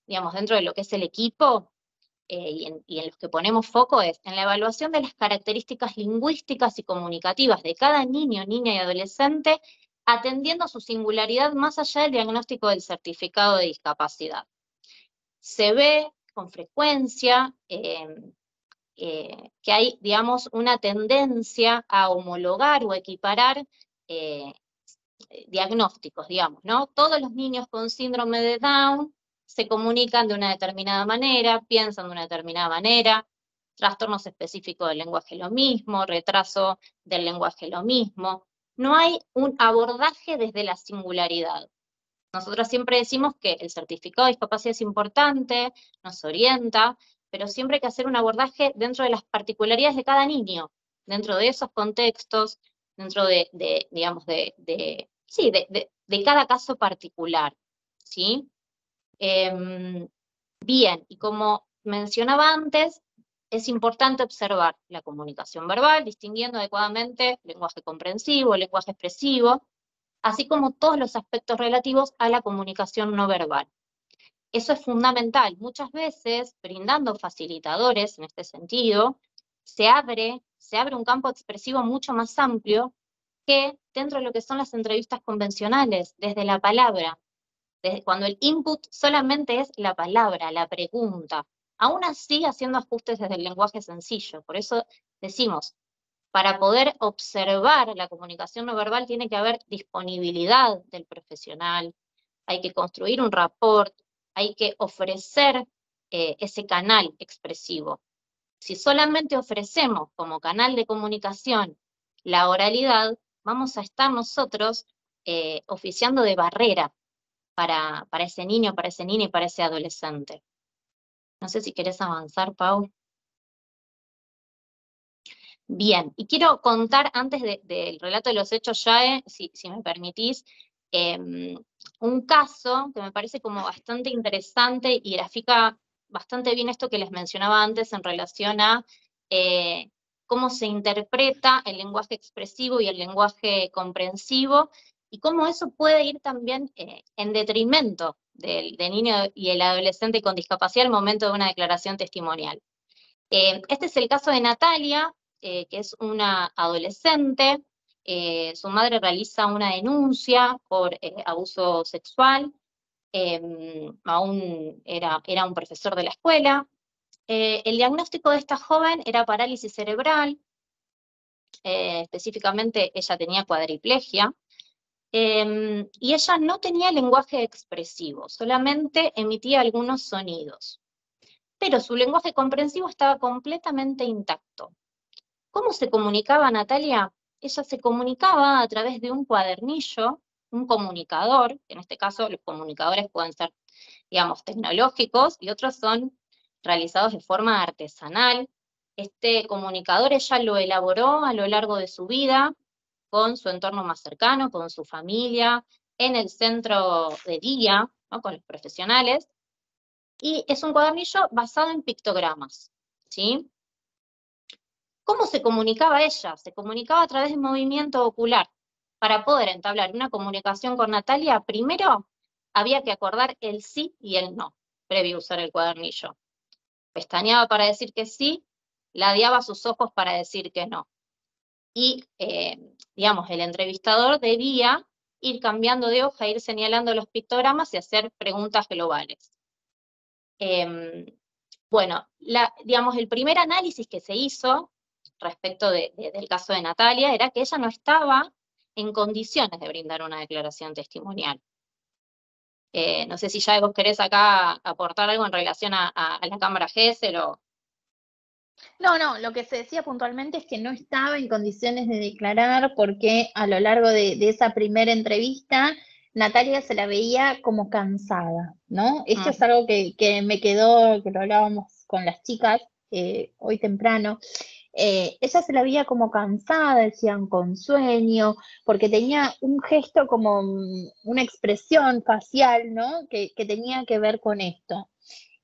digamos, dentro de lo que es el equipo, y en los que ponemos foco es en la evaluación de las características lingüísticas y comunicativas de cada niño, niña y adolescente, atendiendo a su singularidad más allá del diagnóstico del certificado de discapacidad. Se ve con frecuencia que hay, digamos, una tendencia a homologar o equiparar diagnósticos, digamos, ¿no? Todos los niños con síndrome de Down se comunican de una determinada manera, piensan de una determinada manera, trastornos específicos del lenguaje lo mismo, retraso del lenguaje lo mismo. No hay un abordaje desde la singularidad. Nosotros siempre decimos que el certificado de discapacidad es importante, nos orienta, pero siempre hay que hacer un abordaje dentro de las particularidades de cada niño, dentro de esos contextos, dentro digamos, de cada caso particular, ¿sí? Bien, y como mencionaba antes, es importante observar la comunicación verbal, distinguiendo adecuadamente lenguaje comprensivo, lenguaje expresivo, así como todos los aspectos relativos a la comunicación no verbal. Eso es fundamental. Muchas veces, brindando facilitadores en este sentido, se abre un campo expresivo mucho más amplio que dentro de lo que son las entrevistas convencionales, desde la palabra, desde cuando el input solamente es la palabra, la pregunta, aún así haciendo ajustes desde el lenguaje sencillo. Por eso decimos, para poder observar la comunicación no verbal tiene que haber disponibilidad del profesional, hay que construir un rapport, hay que ofrecer ese canal expresivo. Si solamente ofrecemos como canal de comunicación la oralidad, vamos a estar nosotros oficiando de barrera para ese niño, para esa niña y para ese adolescente. No sé si querés avanzar, Pau. Bien, y quiero contar antes del relato de los hechos, Yae, si me permitís, un caso que me parece como bastante interesante y grafica bastante bien esto que les mencionaba antes en relación a cómo se interpreta el lenguaje expresivo y el lenguaje comprensivo, y cómo eso puede ir también en detrimento del niño y el adolescente con discapacidad al momento de una declaración testimonial. Este es el caso de Natalia, que es una adolescente. Su madre realiza una denuncia por abuso sexual, aún era un profesor de la escuela. El diagnóstico de esta joven era parálisis cerebral, específicamente ella tenía cuadriplegia, y ella no tenía lenguaje expresivo, solamente emitía algunos sonidos. Pero su lenguaje comprensivo estaba completamente intacto. ¿Cómo se comunicaba Natalia? Ella se comunicaba a través de un cuadernillo, un comunicador, en este caso los comunicadores pueden ser, digamos, tecnológicos, y otros son realizados de forma artesanal. Este comunicador ella lo elaboró a lo largo de su vida, con su entorno más cercano, con su familia, en el centro de día, ¿no?, con los profesionales, y es un cuadernillo basado en pictogramas, ¿sí? ¿Cómo se comunicaba ella? Se comunicaba a través de movimiento ocular. Para poder entablar una comunicación con Natalia, primero había que acordar el sí y el no, previo a usar el cuadernillo. Pestañeaba para decir que sí, ladeaba sus ojos para decir que no. Y, digamos, el entrevistador debía ir cambiando de hoja, ir señalando los pictogramas y hacer preguntas globales. Bueno, digamos, el primer análisis que se hizo respecto del caso de Natalia era que ella no estaba en condiciones de brindar una declaración testimonial. No sé si ya vos querés acá aportar algo en relación a la Cámara Gesell o... No, lo que se decía puntualmente es que no estaba en condiciones de declarar porque a lo largo de esa primera entrevista Natalia se la veía como cansada, ¿no? Esto es algo que me quedó, que lo hablábamos con las chicas hoy temprano. ella se la veía como cansada, decían con sueño, porque tenía un gesto como una expresión facial, ¿no? Que tenía que ver con esto.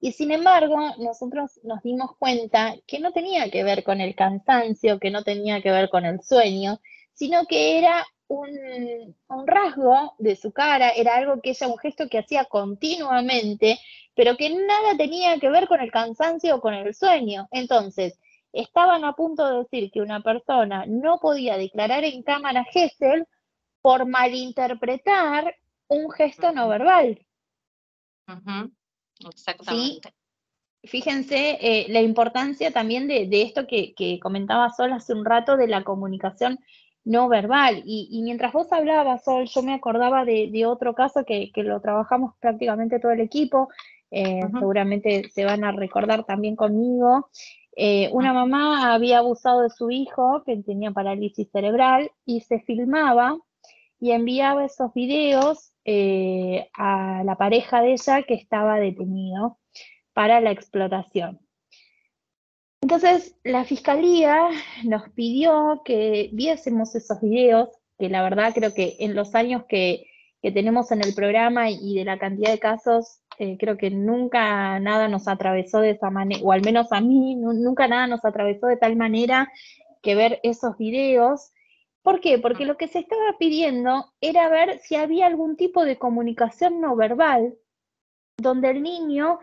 Y sin embargo, nosotros nos dimos cuenta que no tenía que ver con el cansancio, que no tenía que ver con el sueño, sino que era un rasgo de su cara, era algo que ella, un gesto que hacía continuamente, pero que nada tenía que ver con el cansancio o con el sueño. Entonces, estaban a punto de decir que una persona no podía declarar en cámara Gesell por malinterpretar un gesto no verbal. ¿Sí? Exactamente. Fíjense la importancia también de esto que comentaba Sol hace un rato, de la comunicación no verbal. Y mientras vos hablabas, Sol, yo me acordaba de otro caso que lo trabajamos prácticamente todo el equipo, seguramente se van a recordar también conmigo. Una mamá había abusado de su hijo, que tenía parálisis cerebral, y se filmaba y enviaba esos videos a la pareja de ella que estaba detenido para la explotación. Entonces, la fiscalía nos pidió que viésemos esos videos, que la verdad creo que en los años que tenemos en el programa y de la cantidad de casos, creo que nunca nada nos atravesó de esa manera, o al menos a mí, nunca nada nos atravesó de tal manera que ver esos videos. ¿Por qué? Porque lo que se estaba pidiendo era ver si había algún tipo de comunicación no verbal donde el niño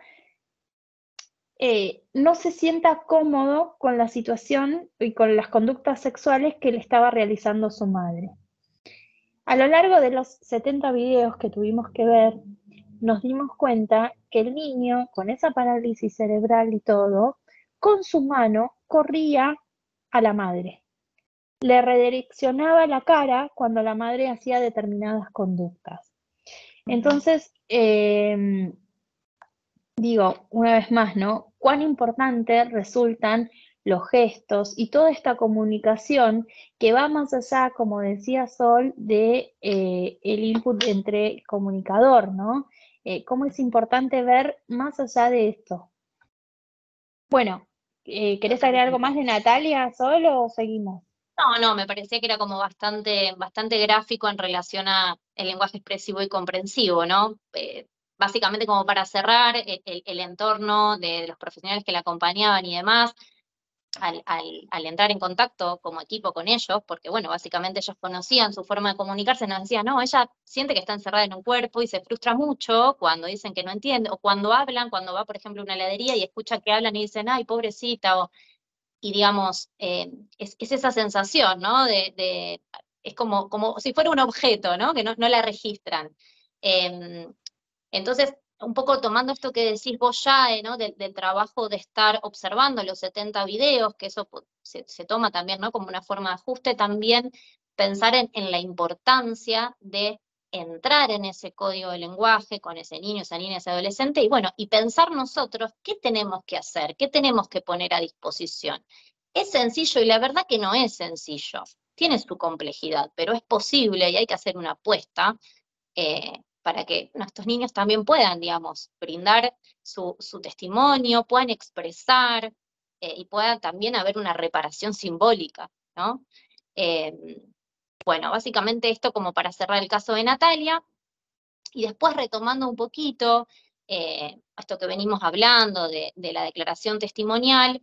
no se sienta cómodo con la situación y con las conductas sexuales que le estaba realizando su madre. A lo largo de los 70 videos que tuvimos que ver, nos dimos cuenta que el niño, con esa parálisis cerebral y todo, con su mano corría a la madre. Le redireccionaba la cara cuando la madre hacía determinadas conductas. Entonces, digo, una vez más, ¿no? Cuán importante resultan los gestos y toda esta comunicación que va más allá, como decía Sol, de el input entre el comunicador, ¿no? Cómo es importante ver más allá de esto. Bueno, ¿querés agregar algo más de Natalia, Sol, o seguimos? No, me parecía que era como bastante gráfico en relación a el lenguaje expresivo y comprensivo, ¿no? Básicamente como para cerrar el entorno de los profesionales que la acompañaban y demás, al entrar en contacto como equipo con ellos, porque bueno, básicamente ellos conocían su forma de comunicarse, nos decían, no, ella siente que está encerrada en un cuerpo y se frustra mucho cuando dicen que no entiende, o cuando hablan, cuando va, por ejemplo, a una heladería y escucha que hablan y dicen, ay, pobrecita, y digamos, es esa sensación, ¿no? Es como si fuera un objeto, ¿no? Que no la registran. Entonces, un poco tomando esto que decís vos ya, ¿no? Del trabajo de estar observando los 70 videos, que eso se toma también, ¿no? Como una forma de ajuste, también pensar en la importancia de entrar en ese código de lenguaje con ese niño, esa niña, ese adolescente, y bueno, y pensar nosotros qué tenemos que hacer, qué tenemos que poner a disposición. Es sencillo y la verdad que no es sencillo, tiene su complejidad, pero es posible y hay que hacer una apuesta para que estos niños también puedan, digamos, brindar su testimonio, puedan expresar y pueda también haber una reparación simbólica, ¿no? Bueno, básicamente esto como para cerrar el caso de Natalia, y después retomando un poquito esto que venimos hablando de la declaración testimonial,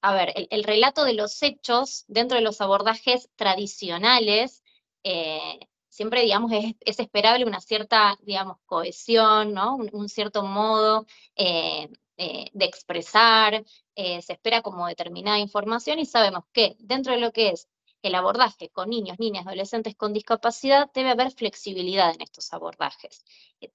a ver, el relato de los hechos dentro de los abordajes tradicionales, siempre, digamos, es esperable una cierta, digamos, cohesión, ¿no? Un cierto modo de expresar, se espera como determinada información y sabemos que dentro de lo que es el abordaje con niños, niñas, adolescentes con discapacidad, debe haber flexibilidad en estos abordajes.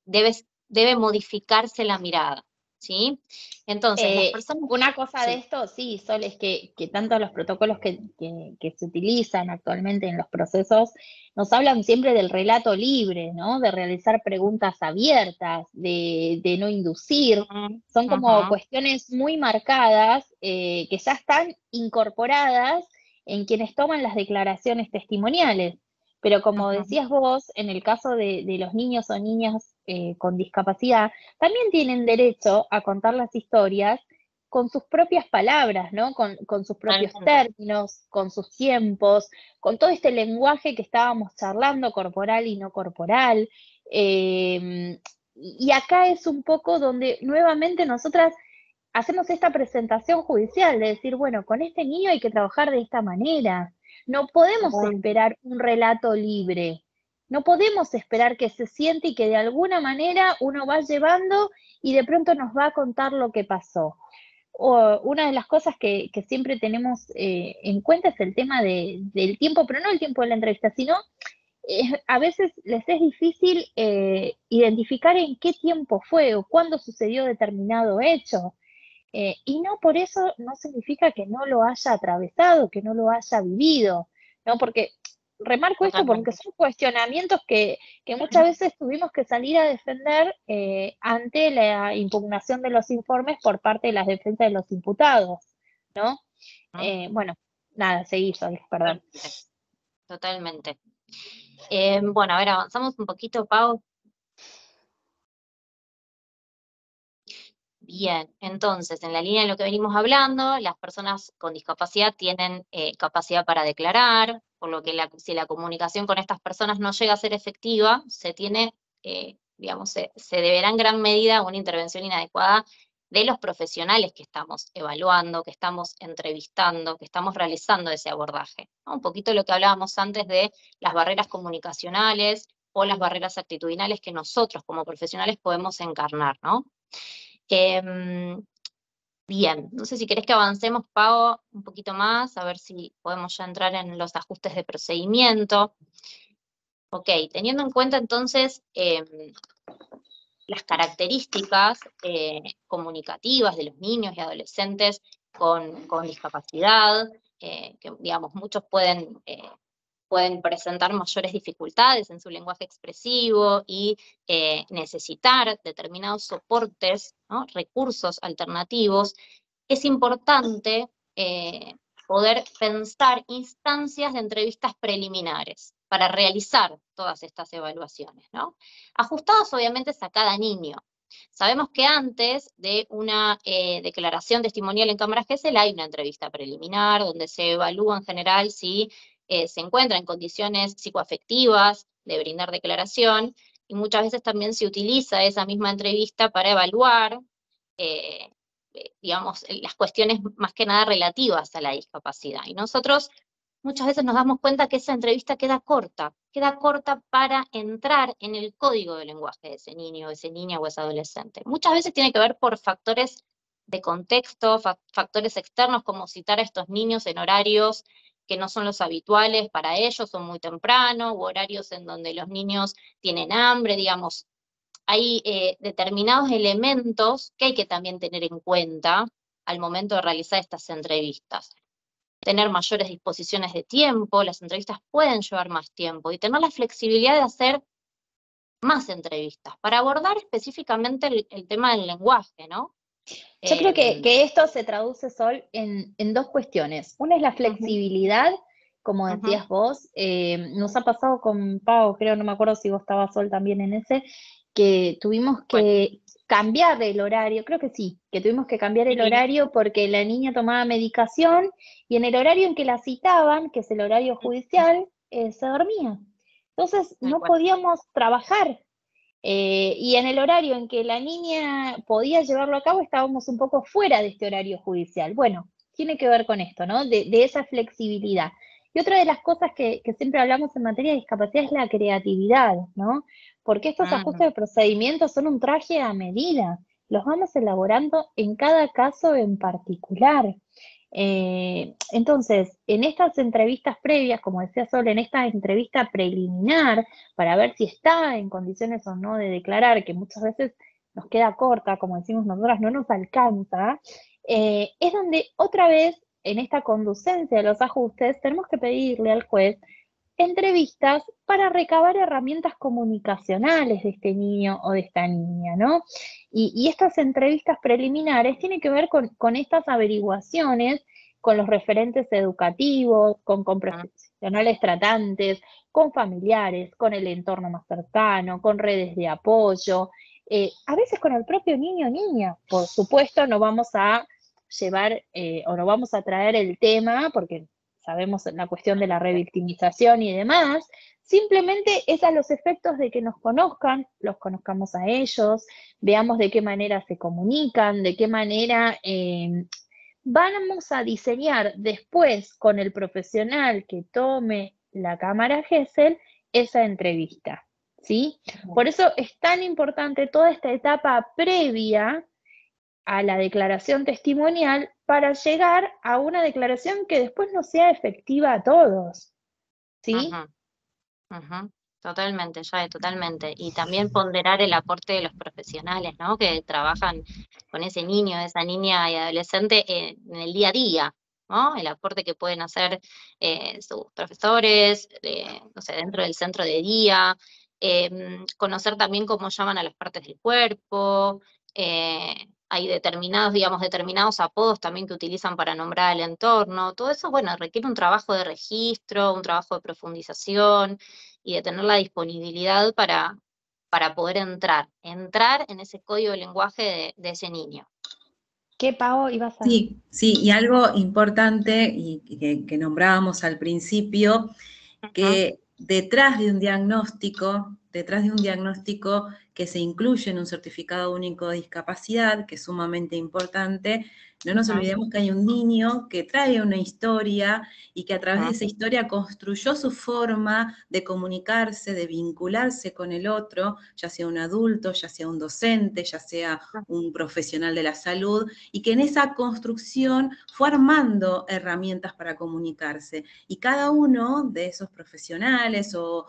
Debe modificarse la mirada, ¿sí? Entonces, las personas... Una cosa Sí. de esto, sí, Sol, es que tanto los protocolos que se utilizan actualmente en los procesos nos hablan siempre del relato libre, ¿no? De realizar preguntas abiertas, de no inducir. Son como cuestiones muy marcadas que ya están incorporadas en quienes toman las declaraciones testimoniales. Pero como decías vos, en el caso de los niños o niñas con discapacidad, también tienen derecho a contar las historias con sus propias palabras, ¿no? Con sus propios términos, con sus tiempos, con todo este lenguaje que estábamos charlando, corporal y no corporal. Y acá es un poco donde nuevamente nosotras hacemos esta presentación judicial de decir, bueno, con este niño hay que trabajar de esta manera. No podemos esperar un relato libre. No podemos esperar que se siente y que de alguna manera uno va llevando y de pronto nos va a contar lo que pasó. Una de las cosas que siempre tenemos en cuenta es el tema del tiempo, pero no el tiempo de la entrevista, sino a veces les es difícil identificar en qué tiempo fue o cuándo sucedió determinado hecho. Y no por eso no significa que no lo haya atravesado, que no lo haya vivido, ¿no? Porque remarco esto porque son cuestionamientos que muchas veces tuvimos que salir a defender ante la impugnación de los informes por parte de las defensas de los imputados, ¿no? Bueno, nada, seguí, Sol, perdón. Totalmente. Bueno, a ver, avanzamos un poquito, Pau. Bien, entonces, en la línea de lo que venimos hablando, las personas con discapacidad tienen capacidad para declarar, por lo que si la comunicación con estas personas no llega a ser efectiva, se tiene, digamos, se deberá en gran medida una intervención inadecuada de los profesionales que estamos evaluando, que estamos entrevistando, que estamos realizando ese abordaje, ¿no? Un poquito lo que hablábamos antes de las barreras comunicacionales o las barreras actitudinales que nosotros como profesionales podemos encarnar, ¿no? Bien, no sé si querés que avancemos, Pau, un poquito más, a ver si podemos ya entrar en los ajustes de procedimiento. Ok, teniendo en cuenta entonces las características comunicativas de los niños y adolescentes con discapacidad, que digamos muchos pueden presentar mayores dificultades en su lenguaje expresivo y necesitar determinados soportes, ¿no? Recursos alternativos, es importante poder pensar instancias de entrevistas preliminares para realizar todas estas evaluaciones, ¿no? Ajustadas obviamente a cada niño. Sabemos que antes de una declaración testimonial en cámara GESEL hay una entrevista preliminar donde se evalúa en general si se encuentra en condiciones psicoafectivas de brindar declaración, y muchas veces también se utiliza esa misma entrevista para evaluar, digamos, las cuestiones más que nada relativas a la discapacidad. Y nosotros muchas veces nos damos cuenta que esa entrevista queda corta para entrar en el código de lenguaje de ese niño, esa niña o ese adolescente. Muchas veces tiene que ver por factores de contexto, factores externos, como citar a estos niños en horarios que no son los habituales para ellos, son muy temprano, u horarios en donde los niños tienen hambre, digamos. Hay determinados elementos que hay que también tener en cuenta al momento de realizar estas entrevistas. Tener mayores disposiciones de tiempo, las entrevistas pueden llevar más tiempo, y tener la flexibilidad de hacer más entrevistas, para abordar específicamente el tema del lenguaje, ¿no? Yo creo que esto se traduce, Sol, en dos cuestiones. Una es la flexibilidad, como decías vos. Nos ha pasado con Pau, creo, no me acuerdo si vos estabas, Sol, también en ese, que tuvimos que cambiar el horario, creo que sí, que tuvimos que cambiar el horario porque la niña tomaba medicación y en el horario en que la citaban, que es el horario judicial, se dormía. Entonces no podíamos trabajar. Y en el horario en que la niña podía llevarlo a cabo, estábamos un poco fuera de este horario judicial. Bueno, tiene que ver con esto, ¿no? De esa flexibilidad. Y otra de las cosas que siempre hablamos en materia de discapacidad es la creatividad, ¿no? Porque estos ajustes de procedimientos son un traje a medida. Los vamos elaborando en cada caso en particular. Entonces, en estas entrevistas previas, como decía Sol, en esta entrevista preliminar, para ver si está en condiciones o no de declarar, que muchas veces nos queda corta, como decimos nosotras, no nos alcanza, es donde otra vez, en esta conducencia de los ajustes, tenemos que pedirle al juez entrevistas para recabar herramientas comunicacionales de este niño o de esta niña, ¿no? Y estas entrevistas preliminares tienen que ver con estas averiguaciones, con los referentes educativos, con profesionales tratantes, con familiares, con el entorno más cercano, con redes de apoyo, a veces con el propio niño o niña. Por supuesto, no vamos a llevar o no vamos a traer el tema, porque sabemos la cuestión de la revictimización y demás, simplemente es a los efectos de que nos conozcan, los conozcamos a ellos, veamos de qué manera se comunican, de qué manera vamos a diseñar después con el profesional que tome la cámara Gesell esa entrevista, ¿sí? Por eso es tan importante toda esta etapa previa a la declaración testimonial para llegar a una declaración que después no sea efectiva a todos, ¿sí? Totalmente, Yae, totalmente. Y también ponderar el aporte de los profesionales, ¿no? Que trabajan con ese niño, esa niña y adolescente en el día a día, ¿no? El aporte que pueden hacer sus profesores, no sé, dentro del centro de día, conocer también cómo llaman a las partes del cuerpo, hay determinados apodos también que utilizan para nombrar el entorno, todo eso, bueno, requiere un trabajo de registro, un trabajo de profundización, y de tener la disponibilidad para poder entrar en ese código de lenguaje de ese niño. ¿Qué, Pau, ibas a...? Sí, y algo importante y que nombrábamos al principio, que detrás de un diagnóstico que se incluye en un certificado único de discapacidad, que es sumamente importante, no nos olvidemos que hay un niño que trae una historia y que a través de esa historia construyó su forma de comunicarse, de vincularse con el otro, ya sea un adulto, ya sea un docente, ya sea un profesional de la salud, y que en esa construcción fue armando herramientas para comunicarse. Y cada uno de esos profesionales o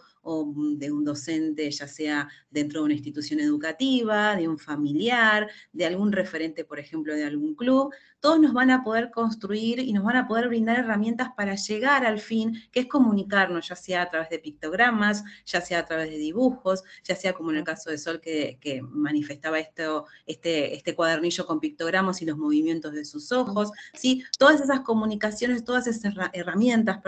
de un docente, ya sea dentro de una institución educativa, de un familiar, de algún referente, por ejemplo, de algún club, todos nos van a poder construir y nos van a poder brindar herramientas para llegar al fin, que es comunicarnos, ya sea a través de pictogramas, ya sea a través de dibujos, ya sea como en el caso de Sol que manifestaba este cuadernillo con pictogramas y los movimientos de sus ojos, ¿sí? Todas esas comunicaciones, todas esas herramientas,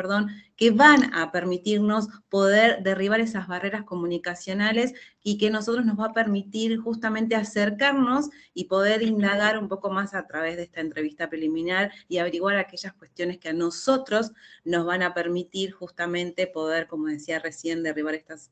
que van a permitirnos poder derribar esas barreras comunicacionales y que nosotros nos va a permitir justamente acercarnos y poder indagar un poco más a través de esta entrevista preliminar y averiguar aquellas cuestiones que a nosotros nos van a permitir justamente poder, como decía recién, derribar estas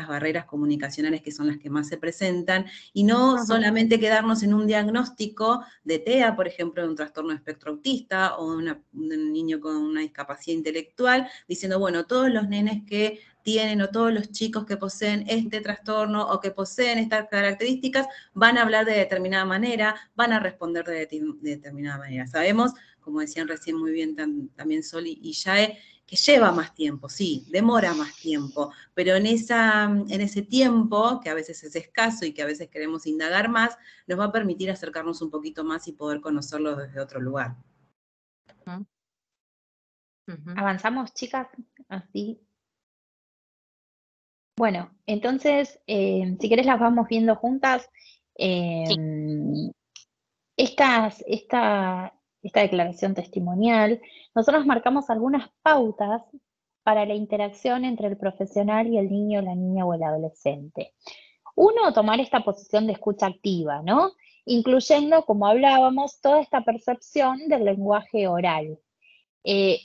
barreras comunicacionales que son las que más se presentan, y no solamente quedarnos en un diagnóstico de TEA, por ejemplo, de un trastorno de espectro autista o de un niño con una discapacidad intelectual, diciendo, bueno, todos los nenes que tienen o todos los chicos que poseen este trastorno o que poseen estas características van a hablar de determinada manera, van a responder de determinada manera. Sabemos, como decían recién muy bien también Sol y Yae, que lleva más tiempo, sí, demora más tiempo, pero en ese tiempo, que a veces es escaso y que a veces queremos indagar más, nos va a permitir acercarnos un poquito más y poder conocerlo desde otro lugar. ¿Avanzamos, chicas? Así. Bueno, entonces, si querés las vamos viendo juntas. Esta declaración testimonial, nosotros marcamos algunas pautas para la interacción entre el profesional y el niño, la niña o el adolescente. Uno, tomar esta posición de escucha activa, ¿no? Incluyendo, como hablábamos, toda esta percepción del lenguaje oral.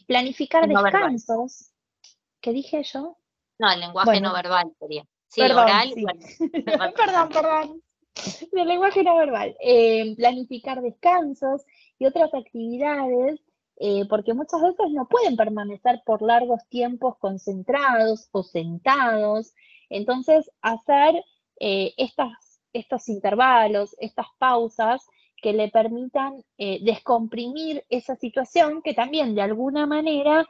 Planificar No descansos. ¿Qué dije yo? No, el lenguaje no verbal sería. Sí, perdón, oral. sí. Y Perdón. Del lenguaje no verbal. Planificar descansos y otras actividades, porque muchas veces no pueden permanecer por largos tiempos concentrados o sentados. Entonces, hacer estos intervalos, estas pausas que le permitan descomprimir esa situación que también de alguna manera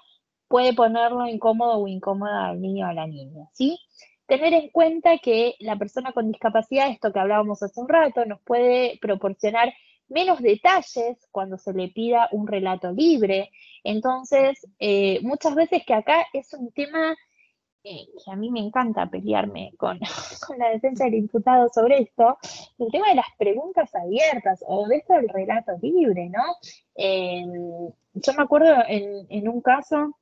puede ponerlo incómodo o incómoda al niño o a la niña, ¿sí? Tener en cuenta que la persona con discapacidad, esto que hablábamos hace un rato, nos puede proporcionar menos detalles cuando se le pida un relato libre. Entonces, muchas veces que acá es un tema que a mí me encanta pelearme con la defensa del imputado sobre esto, el tema de las preguntas abiertas o de esto del relato libre, ¿no? Yo me acuerdo en un caso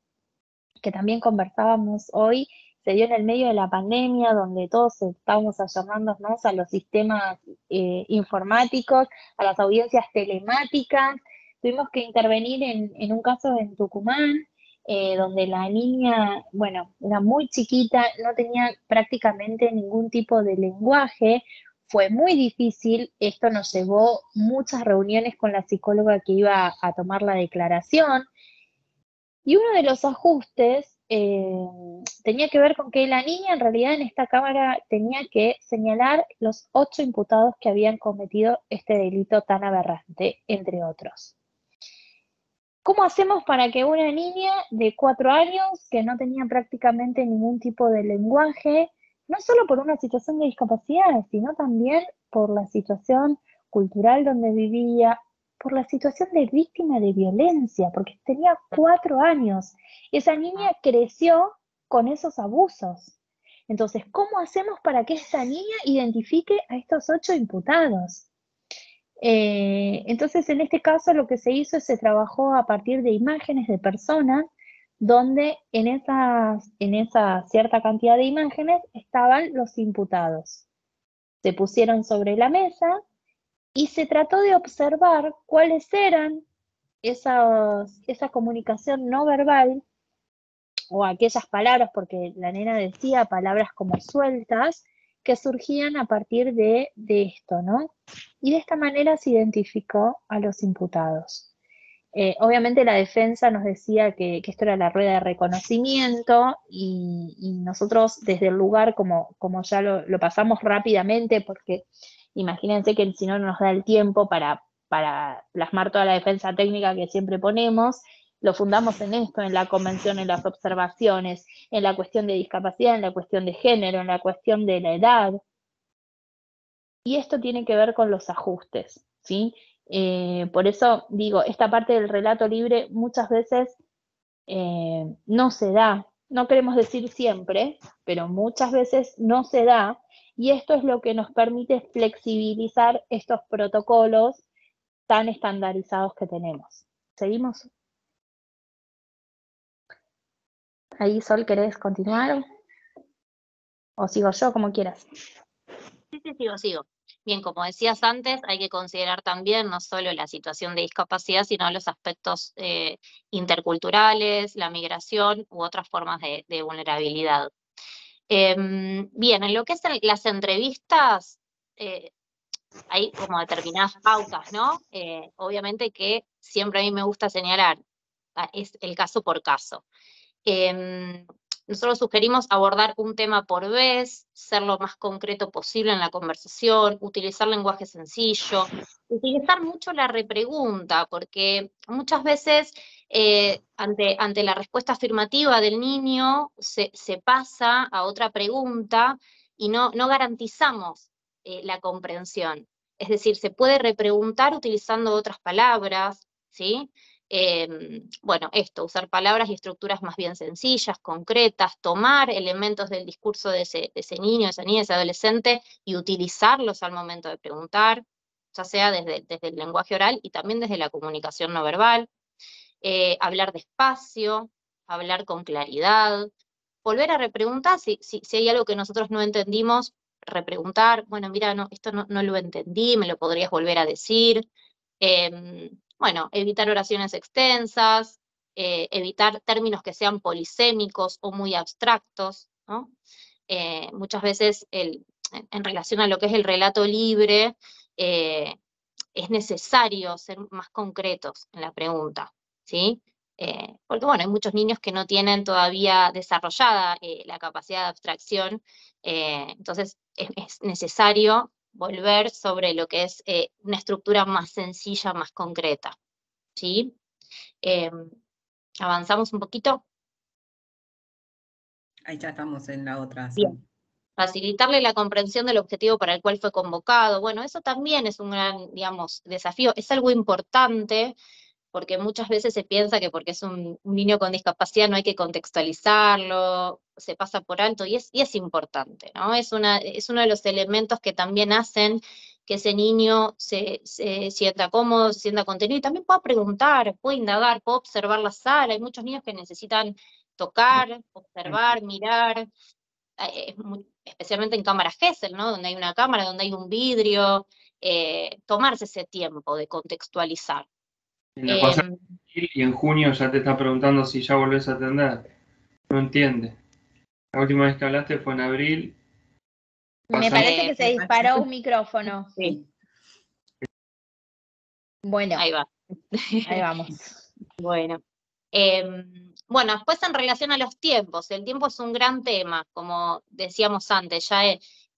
que también conversábamos hoy, se dio en el medio de la pandemia, donde todos estábamos ayornándonos a los sistemas informáticos, a las audiencias telemáticas, tuvimos que intervenir en un caso en Tucumán, donde la niña, bueno, era muy chiquita, no tenía prácticamente ningún tipo de lenguaje, fue muy difícil, esto nos llevó muchas reuniones con la psicóloga que iba a tomar la declaración, y uno de los ajustes tenía que ver con que la niña en realidad en esta cámara tenía que señalar los 8 imputados que habían cometido este delito tan aberrante, entre otros. ¿Cómo hacemos para que una niña de 4 años, que no tenía prácticamente ningún tipo de lenguaje, no solo por una situación de discapacidad, sino también por la situación cultural donde vivía, por la situación de víctima de violencia, porque tenía 4 años. Esa niña creció con esos abusos. Entonces, ¿cómo hacemos para que esta niña identifique a estos 8 imputados? Entonces, en este caso lo que se hizo es se trabajó a partir de imágenes de personas, donde en esa cierta cantidad de imágenes estaban los imputados. Se pusieron sobre la mesa y se trató de observar cuáles eran esa comunicación no verbal o aquellas palabras, porque la nena decía palabras como sueltas, que surgían a partir de esto, ¿no? Y de esta manera se identificó a los imputados. Obviamente la defensa nos decía que esto era la rueda de reconocimiento y nosotros desde el lugar, como ya lo pasamos rápidamente, porque imagínense que si no nos da el tiempo para plasmar toda la defensa técnica que siempre ponemos, lo fundamos en esto, en la convención, en las observaciones, en la cuestión de discapacidad, en la cuestión de género, en la cuestión de la edad. Y esto tiene que ver con los ajustes, ¿sí? Por eso digo, esta parte del relato libre muchas veces no se da, no queremos decir siempre, pero muchas veces no se da, y esto es lo que nos permite flexibilizar estos protocolos tan estandarizados que tenemos. ¿Seguimos? Ahí, Sol, ¿querés continuar? ¿O sigo yo, como quieras? Sí, sigo. Bien, como decías antes, hay que considerar también no solo la situación de discapacidad, sino los aspectos interculturales, la migración u otras formas de vulnerabilidad. Bien, en lo que es las entrevistas, hay como determinadas pautas, ¿no? Obviamente que siempre a mí me gusta señalar, es el caso por caso. Nosotros sugerimos abordar un tema por vez, ser lo más concreto posible en la conversación, utilizar lenguaje sencillo, utilizar mucho la repregunta, porque muchas veces ante la respuesta afirmativa del niño se pasa a otra pregunta y no garantizamos la comprensión. Es decir, se puede repreguntar utilizando otras palabras, ¿sí? Bueno, usar palabras y estructuras más bien sencillas, concretas, tomar elementos del discurso de ese niño, esa niña, ese adolescente y utilizarlos al momento de preguntar, ya sea desde el lenguaje oral y también desde la comunicación no verbal. Hablar despacio, hablar con claridad, volver a repreguntar si hay algo que nosotros no entendimos, repreguntar, bueno, mira, no, esto no lo entendí, me lo podrías volver a decir. Bueno, evitar oraciones extensas, evitar términos que sean polisémicos o muy abstractos, ¿no? Muchas veces en relación a lo que es el relato libre, es necesario ser más concretos en la pregunta, ¿sí? Porque, bueno, hay muchos niños que no tienen todavía desarrollada la capacidad de abstracción, entonces es necesario volver sobre lo que es una estructura más sencilla, más concreta, ¿sí? ¿Avanzamos un poquito? Ahí ya estamos en la otra. Bien. Facilitarle la comprensión del objetivo para el cual fue convocado. Bueno, eso también es un gran, digamos, desafío. Es algo importante porque muchas veces se piensa que porque es un niño con discapacidad no hay que contextualizarlo, se pasa por alto, y es importante, ¿no? Es uno de los elementos que también hacen que ese niño se sienta cómodo, se sienta contenido, y también pueda preguntar, puede indagar, puede observar la sala. Hay muchos niños que necesitan tocar, observar, mirar, especialmente en cámaras Gesell, ¿no? Donde hay una cámara, donde hay un vidrio, tomarse ese tiempo de contextualizar. La pasaste y en junio ya te está preguntando si ya volvés a atender. No entiende. La última vez que hablaste fue en abril. Me parece que se disparó un micrófono. Sí. Bueno, ahí va. Ahí vamos. Bueno. Bueno, después en relación a los tiempos, el tiempo es un gran tema, como decíamos antes, ya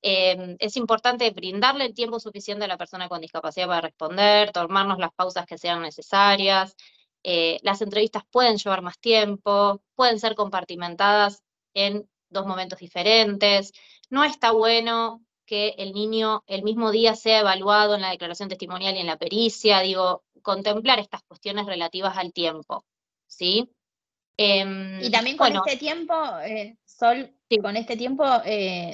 es importante brindarle el tiempo suficiente a la persona con discapacidad para responder, tomarnos las pausas que sean necesarias. Las entrevistas pueden llevar más tiempo, pueden ser compartimentadas en 2 momentos diferentes. No está bueno que el niño el mismo día sea evaluado en la declaración testimonial y en la pericia, digo, contemplar estas cuestiones relativas al tiempo, ¿sí? Y también con este tiempo, Sol, con este tiempo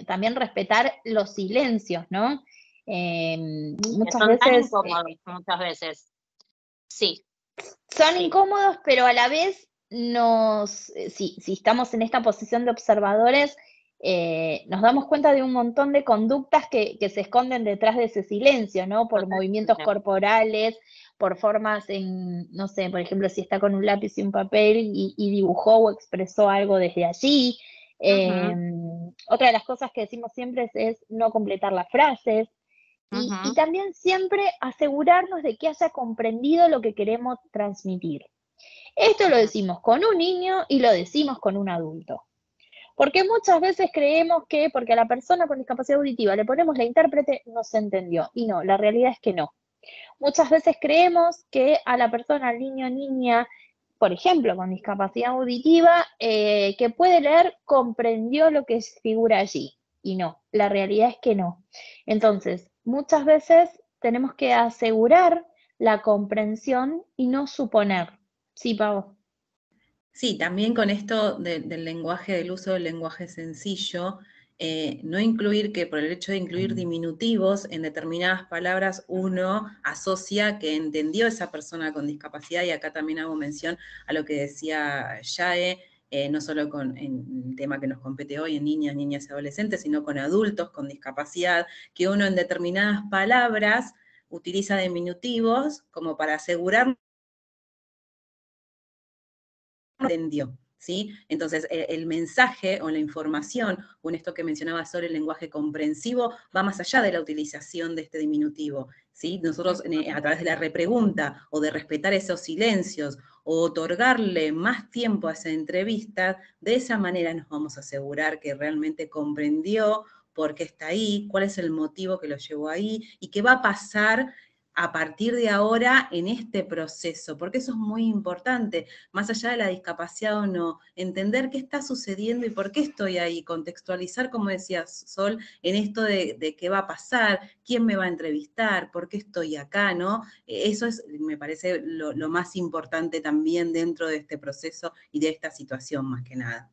también respetar los silencios, ¿no? Muchas son tan veces incómodos, muchas veces. Sí. son incómodos, pero a la vez si estamos en esta posición de observadores, nos damos cuenta de un montón de conductas que se esconden detrás de ese silencio, ¿no? Por movimientos corporales, por formas no sé, por ejemplo, si está con un lápiz y un papel y dibujó o expresó algo desde allí. Otra de las cosas que decimos siempre es no completar las frases. Y también siempre asegurarnos de que haya comprendido lo que queremos transmitir. Esto lo decimos con un niño y lo decimos con un adulto. Porque muchas veces creemos que porque a la persona con discapacidad auditiva le ponemos la intérprete, no se entendió. Y no, la realidad es que no. Muchas veces creemos que a la persona, al niño o niña, por ejemplo, con discapacidad auditiva, que puede leer, comprendió lo que figura allí. Y no, la realidad es que no. Entonces, muchas veces tenemos que asegurar la comprensión y no suponer. Sí, Pau. Sí, también con esto del lenguaje, del uso del lenguaje sencillo, no incluir que por el hecho de incluir diminutivos en determinadas palabras uno asocia que entendió esa persona con discapacidad, y acá también hago mención a lo que decía Yae, no solo en el tema que nos compete hoy en niñas y adolescentes, sino con adultos con discapacidad, que uno en determinadas palabras utiliza diminutivos como para asegurar entendió, ¿sí? Entonces, el mensaje o la información, o en esto que mencionaba sobre el lenguaje comprensivo, va más allá de la utilización de este diminutivo, ¿sí? Nosotros, a través de la repregunta, o de respetar esos silencios, o otorgarle más tiempo a esa entrevista, de esa manera nos vamos a asegurar que realmente comprendió por qué está ahí, cuál es el motivo que lo llevó ahí, y qué va a pasar a partir de ahora en este proceso, porque eso es muy importante, más allá de la discapacidad o no, entender qué está sucediendo y por qué estoy ahí, contextualizar, como decía Sol, en esto de qué va a pasar, quién me va a entrevistar, por qué estoy acá, ¿no? Eso me parece lo más importante también dentro de este proceso y de esta situación, más que nada.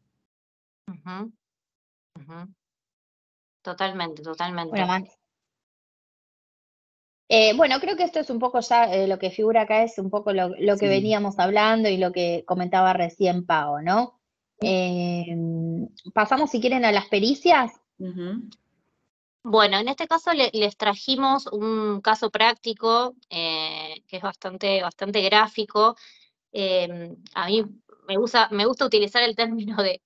Totalmente, totalmente. Bueno, creo que esto es un poco ya, lo que figura acá es un poco lo que veníamos hablando y lo que comentaba recién Pau, ¿no? Pasamos, si quieren, a las pericias. Bueno, en este caso les trajimos un caso práctico que es bastante gráfico. A mí me gusta utilizar el término de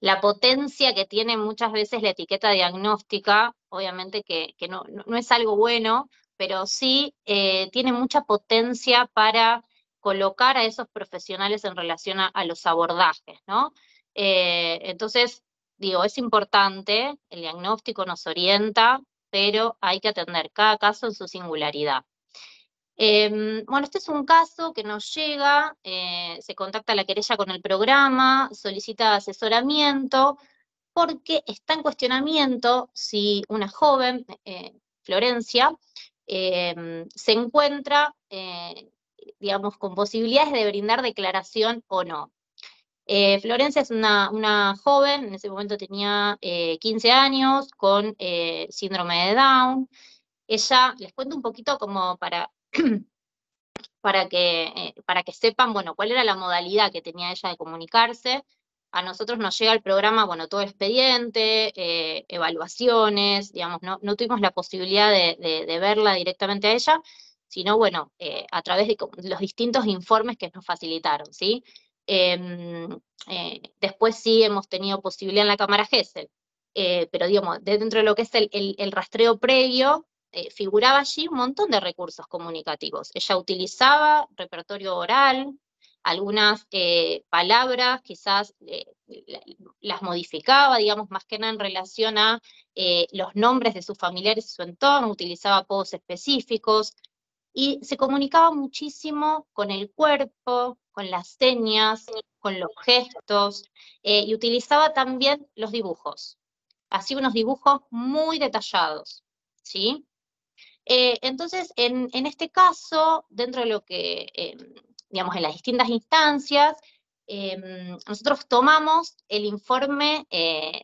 la potencia que tiene muchas veces la etiqueta diagnóstica, obviamente que no es algo bueno, pero sí tiene mucha potencia para colocar a esos profesionales en relación a los abordajes, ¿no? Entonces, digo, es importante, el diagnóstico nos orienta, pero hay que atender cada caso en su singularidad. Bueno, este es un caso que nos llega, se contacta la querella con el programa, solicita asesoramiento, porque está en cuestionamiento si una joven, Florencia, se encuentra, digamos, con posibilidades de brindar declaración o no. Florencia es una joven, en ese momento tenía 15 años, con síndrome de Down. Ella, les cuento un poquito como para que sepan, bueno, cuál era la modalidad que tenía ella de comunicarse. A nosotros nos llega el programa, bueno, todo el expediente, evaluaciones, digamos, no tuvimos la posibilidad de verla directamente a ella, sino, bueno, a través de los distintos informes que nos facilitaron, ¿sí? Después sí hemos tenido posibilidad en la Cámara Gesell, pero digamos, dentro de lo que es el rastreo previo, figuraba allí un montón de recursos comunicativos. Ella utilizaba repertorio oral, algunas palabras quizás las modificaba, digamos, más que nada en relación a los nombres de sus familiares y su entorno, utilizaba apodos específicos, y se comunicaba muchísimo con el cuerpo, con las señas, con los gestos, y utilizaba también los dibujos. Hacía unos dibujos muy detallados, ¿sí? Entonces, en este caso, dentro de lo que, digamos, en las distintas instancias, nosotros tomamos el informe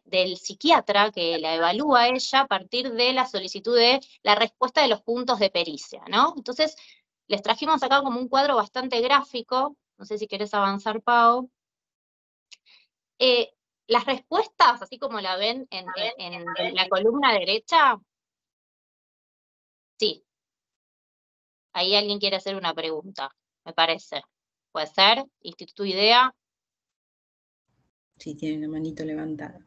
del psiquiatra que la evalúa a ella a partir de la solicitud de la respuesta de los puntos de pericia, ¿no? Entonces, les trajimos acá como un cuadro bastante gráfico, no sé si querés avanzar, Pau. Las respuestas, así como la ven en la columna derecha, sí. Ahí alguien quiere hacer una pregunta, me parece. ¿Puede ser? Instituto IDEA. Sí, tiene la manito levantada.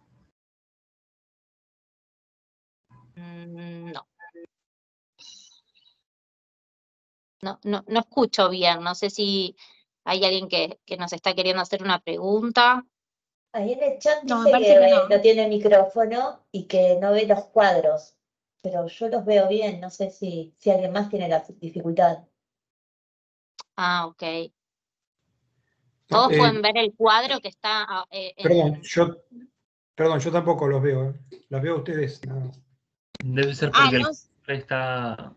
No. No escucho bien, no sé si hay alguien que nos está queriendo hacer una pregunta. Ahí en el chat No, me dice parece que que no. no tiene micrófono y que no ve los cuadros, pero yo los veo bien, no sé si alguien más tiene la dificultad. Ah, ok. Todos pueden ver el cuadro que está Perdón, yo tampoco los veo. Las veo a ustedes. No. Debe ser Ah, porque no. está.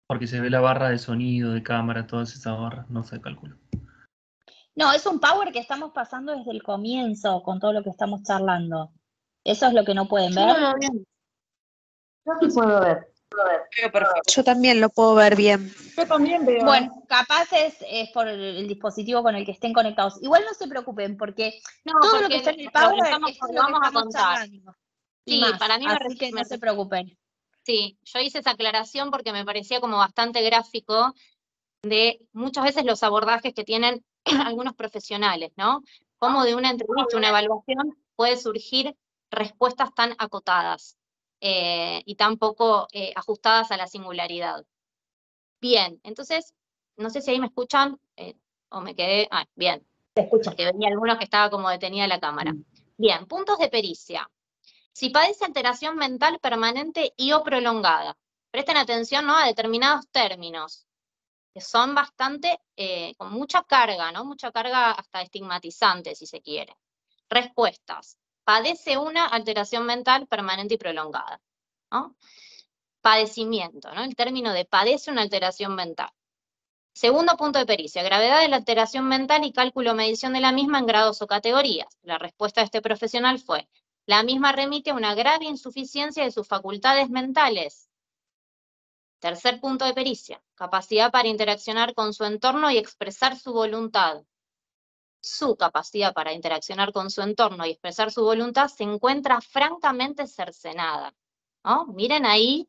Porque se ve la barra de sonido, de cámara, todas esas barras, no sé, calculo. No, es un power que estamos pasando desde el comienzo con todo lo que estamos charlando. Eso es lo que no pueden ver. Yo sí puedo ver. Yo también lo puedo ver bien. Yo también veo. Bueno, capaz es por el dispositivo con el que estén conectados. Igual no se preocupen, porque No, todo lo porque que está en el lo power que es lo que vamos a estamos contar. charlando. Y Sí, más, para mí así que no se preocupen. Sí, yo hice esa aclaración porque me parecía como bastante gráfico de muchas veces los abordajes que tienen algunos profesionales, ¿no? Como de una entrevista, una evaluación, puede surgir respuestas tan acotadas y tan poco ajustadas a la singularidad. Bien, entonces, no sé si ahí me escuchan o me quedé... Ah, bien. Te escucho. Porque venía algunos que estaba como detenida la cámara. Bien, puntos de pericia. Si padece alteración mental permanente y o prolongada, presten atención, ¿no?, a determinados términos, que son bastante, con mucha carga, ¿no? Mucha carga hasta estigmatizante, si se quiere. Respuestas. Padece una alteración mental permanente y prolongada, ¿no? Padecimiento, ¿no? El término de padece una alteración mental. Segundo punto de pericia, gravedad de la alteración mental y cálculo o medición de la misma en grados o categorías. La respuesta de este profesional fue: la misma remite a una grave insuficiencia de sus facultades mentales. Tercer punto de pericia, capacidad para interaccionar con su entorno y expresar su voluntad. Su capacidad para interaccionar con su entorno y expresar su voluntad se encuentra francamente cercenada, ¿no? Miren ahí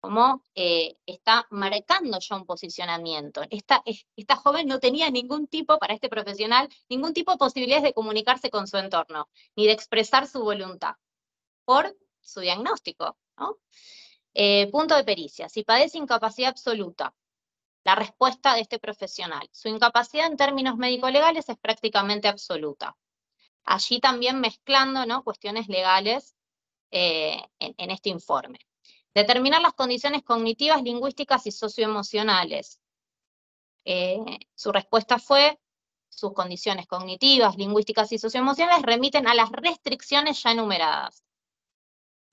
cómo está marcando ya un posicionamiento. Esta joven no tenía ningún tipo, para este profesional, ningún tipo de posibilidades de comunicarse con su entorno, ni de expresar su voluntad, por su diagnóstico, ¿no? Punto de pericia. Si padece incapacidad absoluta, la respuesta de este profesional: su incapacidad en términos médico-legales es prácticamente absoluta. Allí también mezclando, ¿no?, cuestiones legales en este informe. Determinar las condiciones cognitivas, lingüísticas y socioemocionales. Su respuesta fue: sus condiciones cognitivas, lingüísticas y socioemocionales remiten a las restricciones ya enumeradas.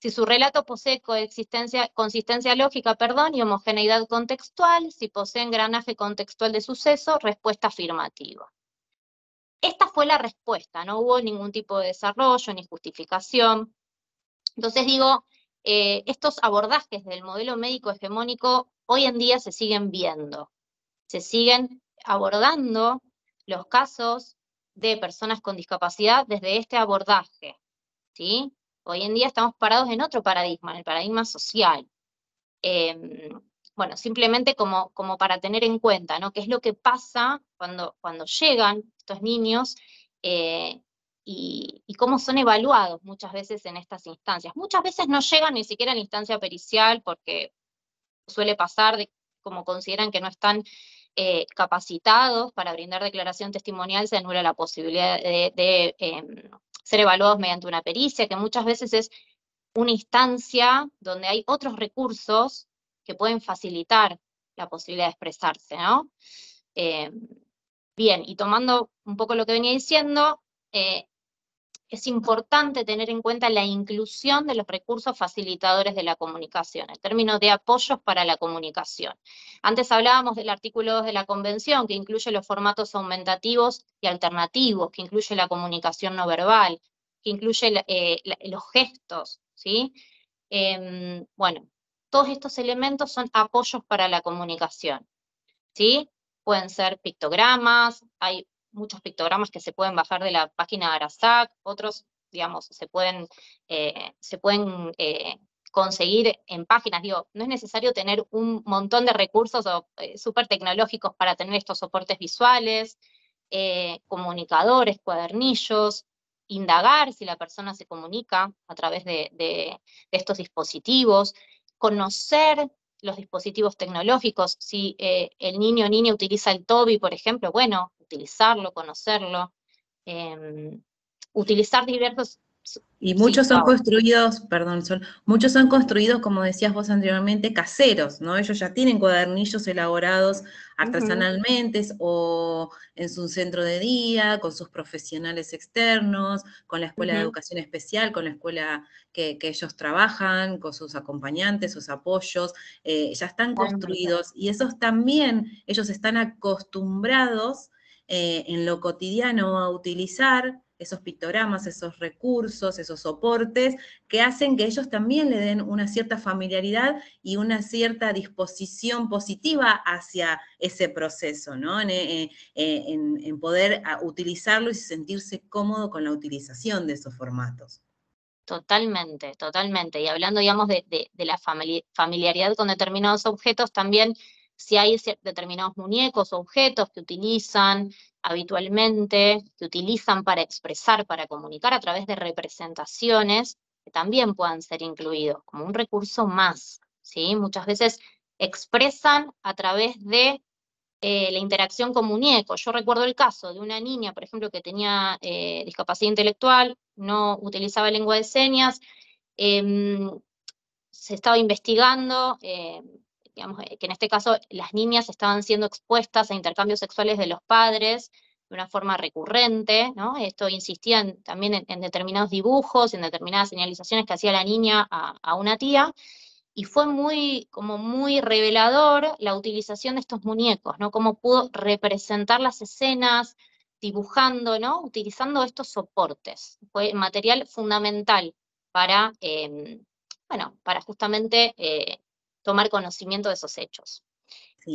Si su relato posee consistencia lógica, y homogeneidad contextual, si posee engranaje contextual de suceso, respuesta afirmativa. Esta fue la respuesta, no hubo ningún tipo de desarrollo ni justificación. Entonces digo, estos abordajes del modelo médico hegemónico hoy en día se siguen viendo. Se siguen abordando los casos de personas con discapacidad desde este abordaje, ¿sí? Hoy en día estamos parados en otro paradigma, en el paradigma social. bueno, simplemente como para tener en cuenta, ¿no? ¿Qué es lo que pasa cuando llegan estos niños y cómo son evaluados muchas veces en estas instancias? Muchas veces no llegan ni siquiera a la instancia pericial porque suele pasar como consideran que no están capacitados para brindar declaración testimonial, se anula la posibilidad de ser evaluados mediante una pericia, que muchas veces es una instancia donde hay otros recursos que pueden facilitar la posibilidad de expresarse, ¿no? Bien, y tomando un poco lo que venía diciendo, es importante tener en cuenta la inclusión de los recursos facilitadores de la comunicación, en términos de apoyos para la comunicación. Antes hablábamos del artículo 2 de la Convención, que incluye los formatos aumentativos y alternativos, que incluye la comunicación no verbal, que incluye los gestos, ¿sí? Bueno, todos estos elementos son apoyos para la comunicación, ¿sí? Pueden ser pictogramas, hay muchos pictogramas que se pueden bajar de la página de ARASAC, otros, digamos, se pueden conseguir en páginas. Digo, no es necesario tener un montón de recursos súper tecnológicos para tener estos soportes visuales, comunicadores, cuadernillos, indagar si la persona se comunica a través de estos dispositivos, conocer los dispositivos tecnológicos. Si el niño o niña utiliza el TOBI, por ejemplo, bueno, utilizarlo, conocerlo, utilizar diversos... Y muchos sí, son construidos, perdón, Sol, muchos son construidos, como decías vos anteriormente, caseros, ¿no? Ellos ya tienen cuadernillos elaborados artesanalmente o en su centro de día, con sus profesionales externos, con la Escuela de Educación Especial, con la escuela que ellos trabajan, con sus acompañantes, sus apoyos, ya están construidos y esos también, ellos están acostumbrados en lo cotidiano a utilizar esos pictogramas, esos recursos, esos soportes, que hacen que ellos también le den una cierta familiaridad y una cierta disposición positiva hacia ese proceso, ¿no? En poder utilizarlo y sentirse cómodo con la utilización de esos formatos. Totalmente, totalmente. Y hablando, digamos, de la familiaridad con determinados objetos, también si hay determinados muñecos o objetos que utilizan habitualmente, que utilizan para expresar, para comunicar a través de representaciones, que también puedan ser incluidos como un recurso más, ¿sí? Muchas veces expresan a través de la interacción con muñecos. Yo recuerdo el caso de una niña, por ejemplo, que tenía discapacidad intelectual, no utilizaba lengua de señas, se estaba investigando, digamos, que en este caso las niñas estaban siendo expuestas a intercambios sexuales de los padres de una forma recurrente, ¿no? Esto insistía también en determinados dibujos, en determinadas señalizaciones que hacía la niña a una tía, y fue como muy revelador la utilización de estos muñecos, ¿no? Cómo pudo representar las escenas, dibujando, ¿no? Utilizando estos soportes. Fue material fundamental para, bueno, para justamente tomar conocimiento de esos hechos. Sí.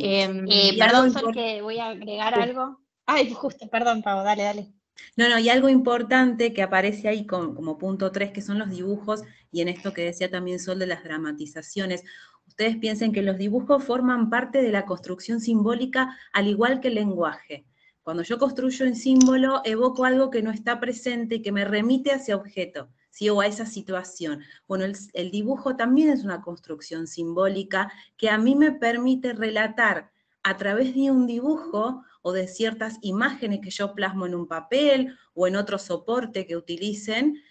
Perdón, Sol, que voy a agregar algo. Ay, justo, perdón, Pau, dale. No, y algo importante que aparece ahí como punto 3, que son los dibujos, y en esto que decía también Sol de las dramatizaciones. Ustedes piensen que los dibujos forman parte de la construcción simbólica, al igual que el lenguaje. Cuando yo construyo un símbolo, evoco algo que no está presente y que me remite hacia objeto, ¿sí? O a esa situación. Bueno, el dibujo también es una construcción simbólica que a mí me permite relatar a través de un dibujo o de ciertas imágenes que yo plasmo en un papel o en otro soporte que utilicen,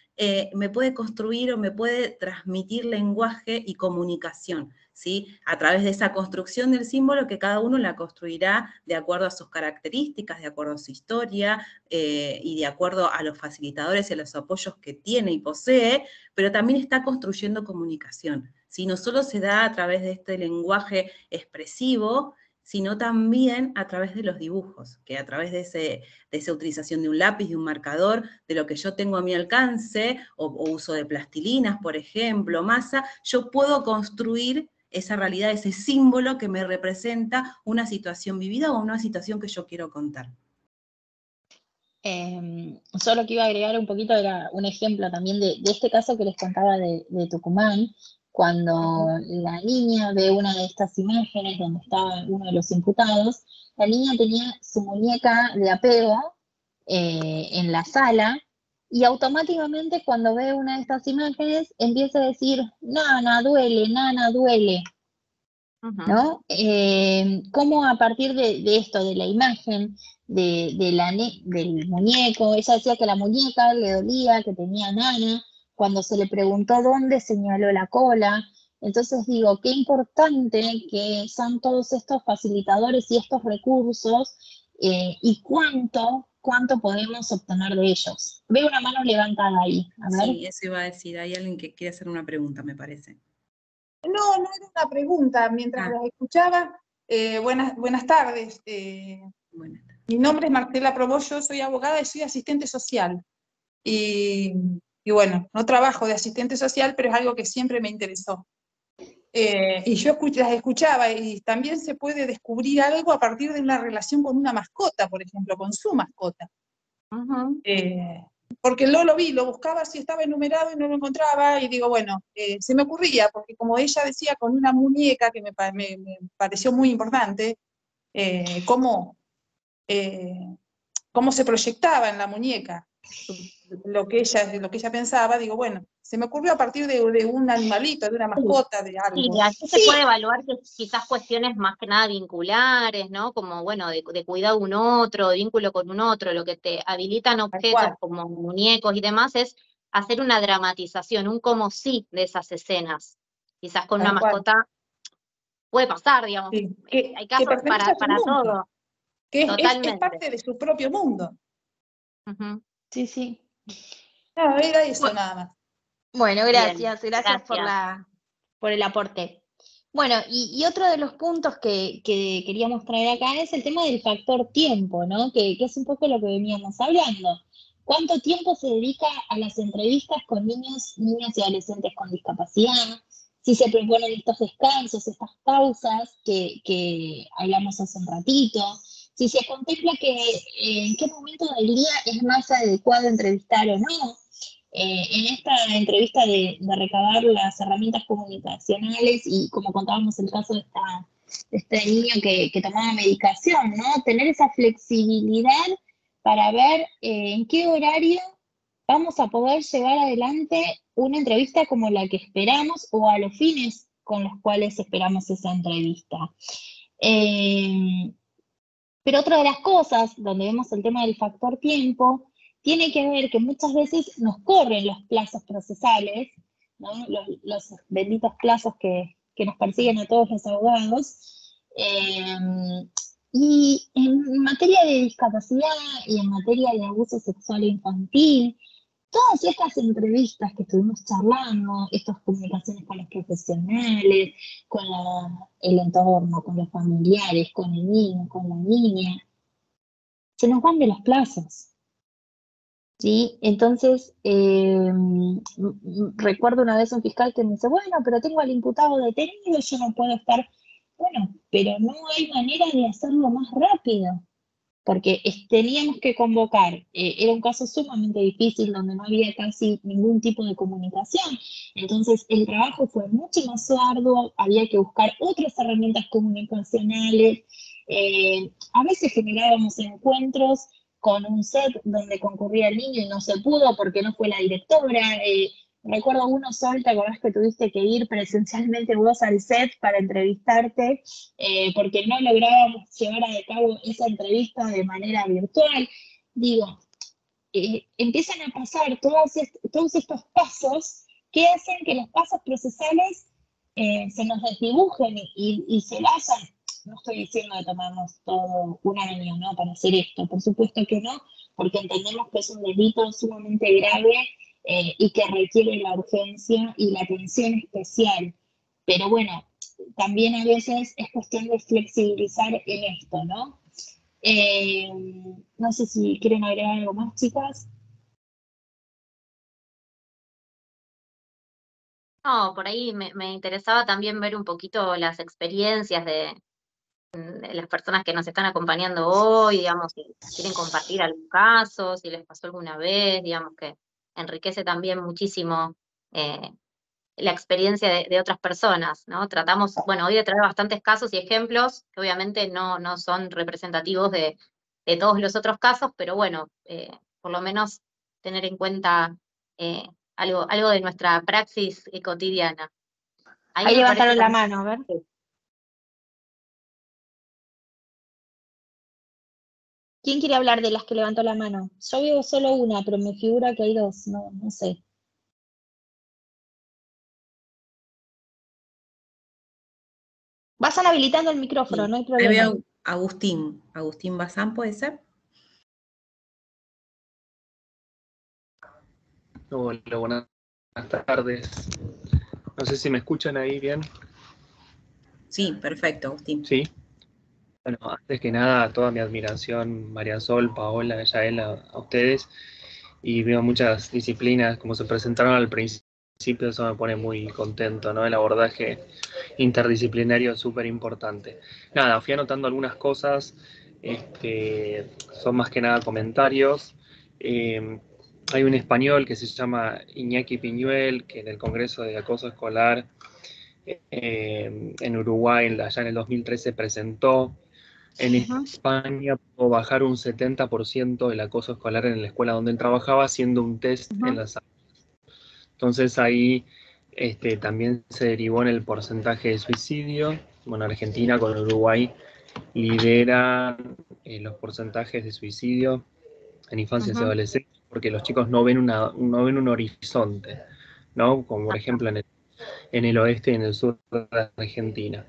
me puede construir o me puede transmitir lenguaje y comunicación, ¿sí? A través de esa construcción del símbolo que cada uno la construirá de acuerdo a sus características, de acuerdo a su historia y de acuerdo a los facilitadores y a los apoyos que tiene y posee, pero también está construyendo comunicación, ¿sí? No solo se da a través de este lenguaje expresivo, sino también a través de los dibujos, que a través de esa utilización de un lápiz, de un marcador, de lo que yo tengo a mi alcance, o uso de plastilinas, por ejemplo, masa, yo puedo construir esa realidad, ese símbolo que me representa una situación vivida o una situación que yo quiero contar. Solo que iba a agregar un poquito, era un ejemplo también de este caso que les contaba de Tucumán. cuando la niña ve una de estas imágenes donde estaba uno de los imputados, la niña tenía su muñeca de apego en la sala, y automáticamente cuando ve una de estas imágenes empieza a decir, nana, duele, ¿no? Cómo a partir de esto, de la imagen del muñeco, ella decía que la muñeca le dolía, que tenía nana, cuando se le preguntó dónde señaló la cola. Entonces digo, qué importante que son todos estos facilitadores y estos recursos, y cuánto podemos obtener de ellos. Veo una mano levantada ahí. A ver. Sí, eso iba a decir. Hay alguien que quiere hacer una pregunta, me parece. No, no era una pregunta. Mientras las escuchaba, buenas tardes. Mi nombre es Marcela Probollo, soy abogada y soy asistente social. Y bueno, no trabajo de asistente social, pero es algo que siempre me interesó. Y yo las escuchaba, y también se puede descubrir algo a partir de una relación con una mascota, por ejemplo, con su mascota. Porque no lo vi, lo buscaba si estaba enumerado y no lo encontraba, y digo, bueno, se me ocurría, porque como ella decía, con una muñeca, que me pareció muy importante, cómo se proyectaba en la muñeca lo que ella pensaba. Digo, bueno, se me ocurrió a partir de un animalito, de una mascota, de algo. Sí, aquí se puede evaluar que quizás cuestiones más que nada vinculares, ¿no? Como, bueno, de cuidado de un otro, de vínculo con un otro. Lo que te habilitan objetos como muñecos y demás es hacer una dramatización, un como sí de esas escenas. Quizás con una mascota puede pasar, digamos. Hay casos para todo. Que es Totalmente. parte de su propio mundo. Sí, sí. No, era eso nada más. Bueno, gracias Bien, por el aporte. Bueno, y otro de los puntos que queríamos traer acá es el tema del factor tiempo, ¿no? Que es un poco lo que veníamos hablando. ¿Cuánto tiempo se dedica a las entrevistas con niños, niñas y adolescentes con discapacidad? Si se proponen estos descansos, estas pausas que hablamos hace un ratito. Si se contempla que en qué momento del día es más adecuado entrevistar o no. En esta entrevista de recabar las herramientas comunicacionales, y como contábamos el caso de este niño que tomaba medicación, ¿no? Tener esa flexibilidad para ver en qué horario vamos a poder llevar adelante una entrevista como la que esperamos, o a los fines con los cuales esperamos esa entrevista. Pero otra de las cosas donde vemos el tema del factor tiempo tiene que ver que muchas veces nos corren los plazos procesales, ¿no? Los benditos plazos que nos persiguen a todos los abogados. Y en materia de discapacidad y en materia de abuso sexual infantil, todas estas entrevistas que estuvimos charlando, estas comunicaciones con los profesionales, con el entorno, con los familiares, con el niño, con la niña, se nos van de los plazos. ¿Sí? Entonces, recuerdo una vez un fiscal que me dice, bueno, pero tengo al imputado detenido, yo no puedo estar. Bueno, pero no hay manera de hacerlo más rápido, porque teníamos que convocar, era un caso sumamente difícil donde no había casi ningún tipo de comunicación. Entonces el trabajo fue mucho más arduo, había que buscar otras herramientas comunicacionales, a veces generábamos encuentros con un set donde concurría el niño y no se pudo porque no fue la directora. Recuerdo uno, Sol, ¿te acordás que tuviste que ir presencialmente vos al set para entrevistarte porque no lográbamos llevar a cabo esa entrevista de manera virtual? Digo, empiezan a pasar todos estos pasos que hacen que los pasos procesales se nos desdibujen y se vayan. No estoy diciendo de tomarnos todo un año, ¿no?, para hacer esto, por supuesto que no, porque entendemos que es un delito sumamente grave y que requiere la urgencia y la atención especial. Pero bueno, también a veces es cuestión de flexibilizar en esto, ¿no? No sé si quieren agregar algo más, chicas. No, por ahí me interesaba también ver un poquito las experiencias de las personas que nos están acompañando hoy, digamos, si quieren compartir algún caso, si les pasó alguna vez, digamos, que enriquece también muchísimo la experiencia de otras personas, ¿no? Tratamos, bueno, hoy de traer bastantes casos y ejemplos que obviamente no son representativos de todos los otros casos, pero bueno, por lo menos tener en cuenta algo de nuestra praxis cotidiana. Ahí me parece levantaron la también- mano, a ver. Sí. ¿Quién quiere hablar de las que levantó la mano? Yo veo solo una, pero me figura que hay dos, no sé. Vayan habilitando el micrófono, Sí. no hay Ahí problema. veo a Agustín Bazán, ¿puede ser? Hola, buenas tardes. No sé si me escuchan ahí bien. Sí, perfecto, Agustín. Sí. Bueno, antes que nada, toda mi admiración, María Sol, Paola, Yael, a ustedes. Y veo muchas disciplinas como se presentaron al principio, eso me pone muy contento, ¿no? El abordaje interdisciplinario es súper importante. Nada, fui anotando algunas cosas, son más que nada comentarios. Hay un español que se llama Iñaki Piñuel, que en el Congreso de Acoso Escolar en Uruguay, allá en el 2013, presentó. En España pudo bajar un 70% el acoso escolar en la escuela donde él trabajaba haciendo un test en las aulas. Entonces ahí también se derivó en el porcentaje de suicidio. Bueno, Argentina con Uruguay lideran los porcentajes de suicidio en infancias y adolescentes porque los chicos no ven un horizonte, ¿no? Como por ejemplo en el oeste y en el sur de Argentina.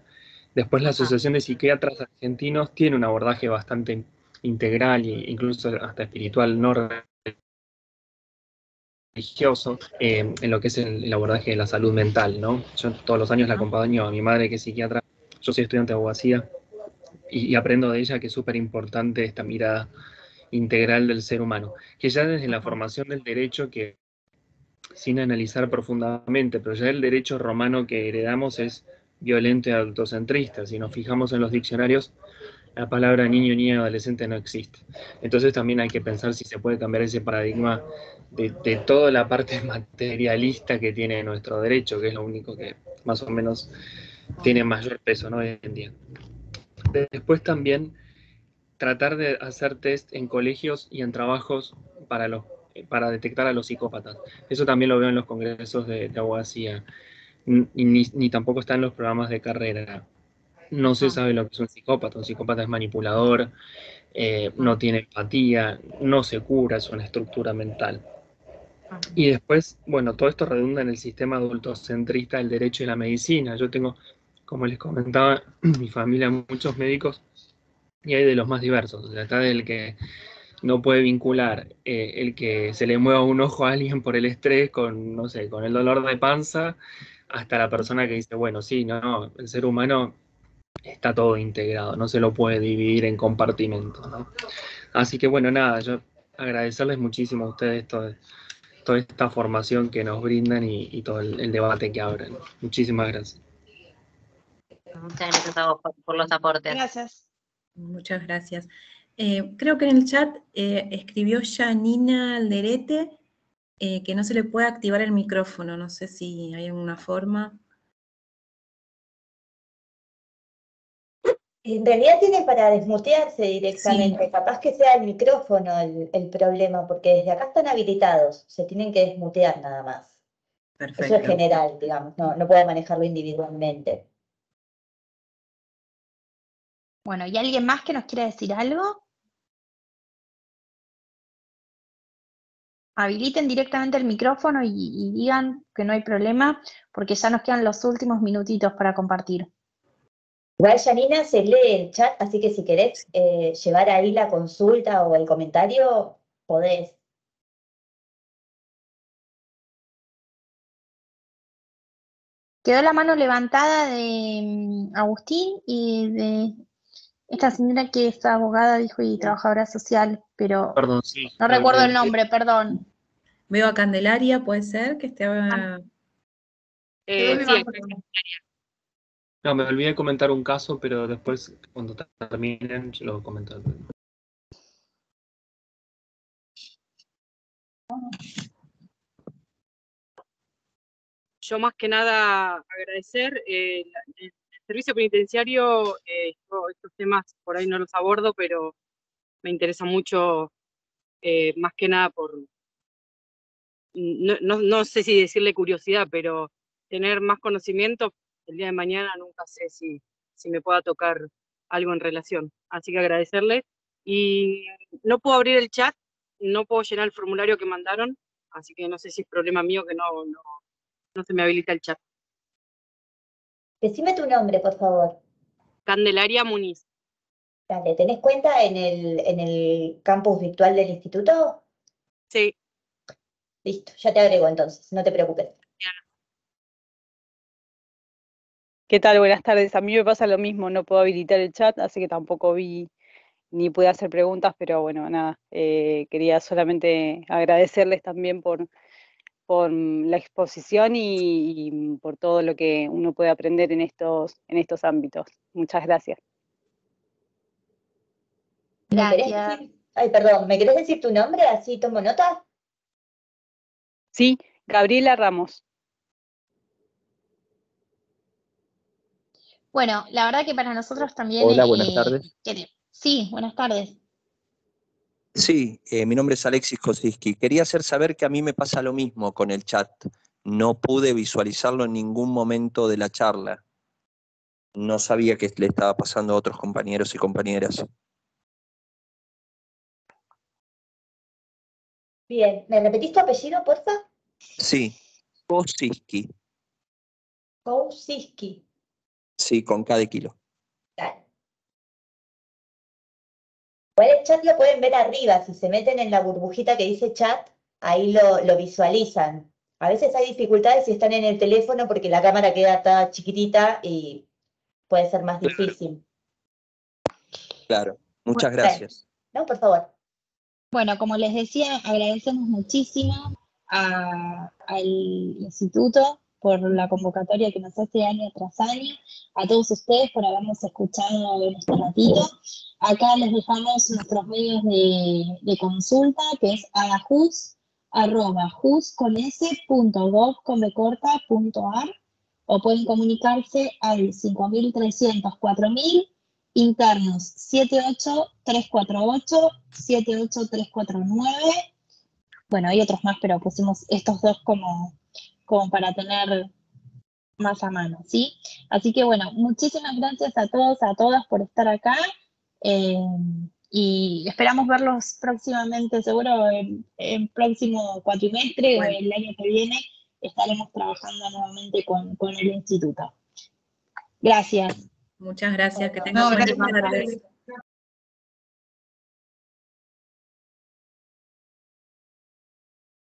Después la Asociación de Psiquiatras Argentinos tiene un abordaje bastante integral e incluso hasta espiritual, no religioso, en lo que es el abordaje de la salud mental, ¿no? Yo todos los años la acompaño a mi madre, que es psiquiatra, yo soy estudiante de abogacía, y aprendo de ella que es súper importante esta mirada integral del ser humano, que ya desde la formación del derecho, que sin analizar profundamente, pero ya el derecho romano que heredamos es violento y adultocentrista. Si nos fijamos en los diccionarios, la palabra niño, niña, adolescente no existe. Entonces también hay que pensar si se puede cambiar ese paradigma de toda la parte materialista que tiene nuestro derecho, que es lo único que más o menos tiene mayor peso, ¿no? Hoy en día. Después también tratar de hacer test en colegios y en trabajos para detectar a los psicópatas. Eso también lo veo en los congresos de abogacía. Ni tampoco está en los programas de carrera. No se sabe lo que es un psicópata. Un psicópata es manipulador, no tiene empatía, no se cura, es una estructura mental. Y después, bueno, todo esto redunda en el sistema adultocentrista del derecho y la medicina. Yo tengo, como les comentaba, en mi familia muchos médicos y hay de los más diversos. O sea, está del que no puede vincular el que se le mueva un ojo a alguien por el estrés con, no sé, con el dolor de panza, hasta la persona que dice, bueno, sí, no, el ser humano está todo integrado, no se lo puede dividir en compartimentos, ¿no? Así que bueno, nada, yo agradecerles muchísimo a ustedes toda esta formación que nos brindan y todo el debate que abren. Muchísimas gracias. Muchas gracias a vos por los aportes. Gracias. Muchas gracias. Creo que en el chat escribió Janina Alderete que no se le puede activar el micrófono. No sé si hay alguna forma. En realidad tiene para desmutearse directamente, capaz que sea el micrófono el problema, porque desde acá están habilitados, se tienen que desmutear nada más. Perfecto. Eso es general, digamos, no puede manejarlo individualmente. Bueno, ¿y alguien más que nos quiera decir algo? Habiliten directamente el micrófono y digan que no hay problema, porque ya nos quedan los últimos minutitos para compartir. Igual, Janina, se lee el chat, así que si querés llevar ahí la consulta o el comentario, podés. Quedó la mano levantada de Agustín y de esta señora que es abogada, dijo, y trabajadora social, pero Perdón, sí. no recuerdo el nombre, perdón. Veo a Candelaria, puede ser que esté. Sí, No, me olvidé de comentar un caso, pero después, cuando terminen, lo comento. yo más que nada agradecer el servicio penitenciario, estos temas por ahí no los abordo, pero me interesa mucho, más que nada por, no sé si decirle curiosidad, pero tener más conocimiento. El día de mañana nunca sé si me pueda tocar algo en relación. Así que agradecerles. Y no puedo abrir el chat, no puedo llenar el formulario que mandaron, así que no sé si es problema mío que no se me habilita el chat. Decime tu nombre, por favor. Candelaria Muniz. Dale, ¿tenés cuenta en el campus virtual del instituto? Sí. Listo, ya te agrego entonces, no te preocupes. ¿Qué tal? Buenas tardes. A mí me pasa lo mismo, no puedo habilitar el chat, así que tampoco vi ni pude hacer preguntas, pero bueno, nada, quería solamente agradecerles también por la exposición y por todo lo que uno puede aprender en estos ámbitos. Muchas gracias. Gracias. Ay, perdón, ¿me querés decir tu nombre? Así tomo nota. Sí, Gabriela Ramos. Bueno, la verdad que para nosotros también... Hola, buenas tardes. Sí, buenas tardes. Sí, mi nombre es Alexis Kosiski. Quería hacer saber que a mí me pasa lo mismo con el chat. No pude visualizarlo en ningún momento de la charla. No sabía que le estaba pasando a otros compañeros y compañeras. Bien, ¿me repetís tu apellido, porfa? Sí, Kosiski. Kousiski. Sí, con K de kilo. Dale. Igual el chat lo pueden ver arriba, si se meten en la burbujita que dice chat, ahí lo visualizan. A veces hay dificultades si están en el teléfono porque la cámara queda toda chiquitita y puede ser más difícil. Claro, muchas gracias. No, por favor. Bueno, como les decía, agradecemos muchísimo al instituto por la convocatoria que nos hace año tras año, a todos ustedes por habernos escuchado en este ratito. Acá les dejamos nuestros medios de consulta, que es ajus@jus.gov.ar, o pueden comunicarse al 5300-4000, internos 78348-78349. Bueno, hay otros más, pero pusimos estos dos como para tener más a mano, ¿sí? Así que bueno, muchísimas gracias a todos, a todas por estar acá, y esperamos verlos próximamente, seguro en próximo cuatrimestre o el año que viene estaremos trabajando nuevamente con el instituto. Gracias. Muchas gracias, que tengan buenas tardes.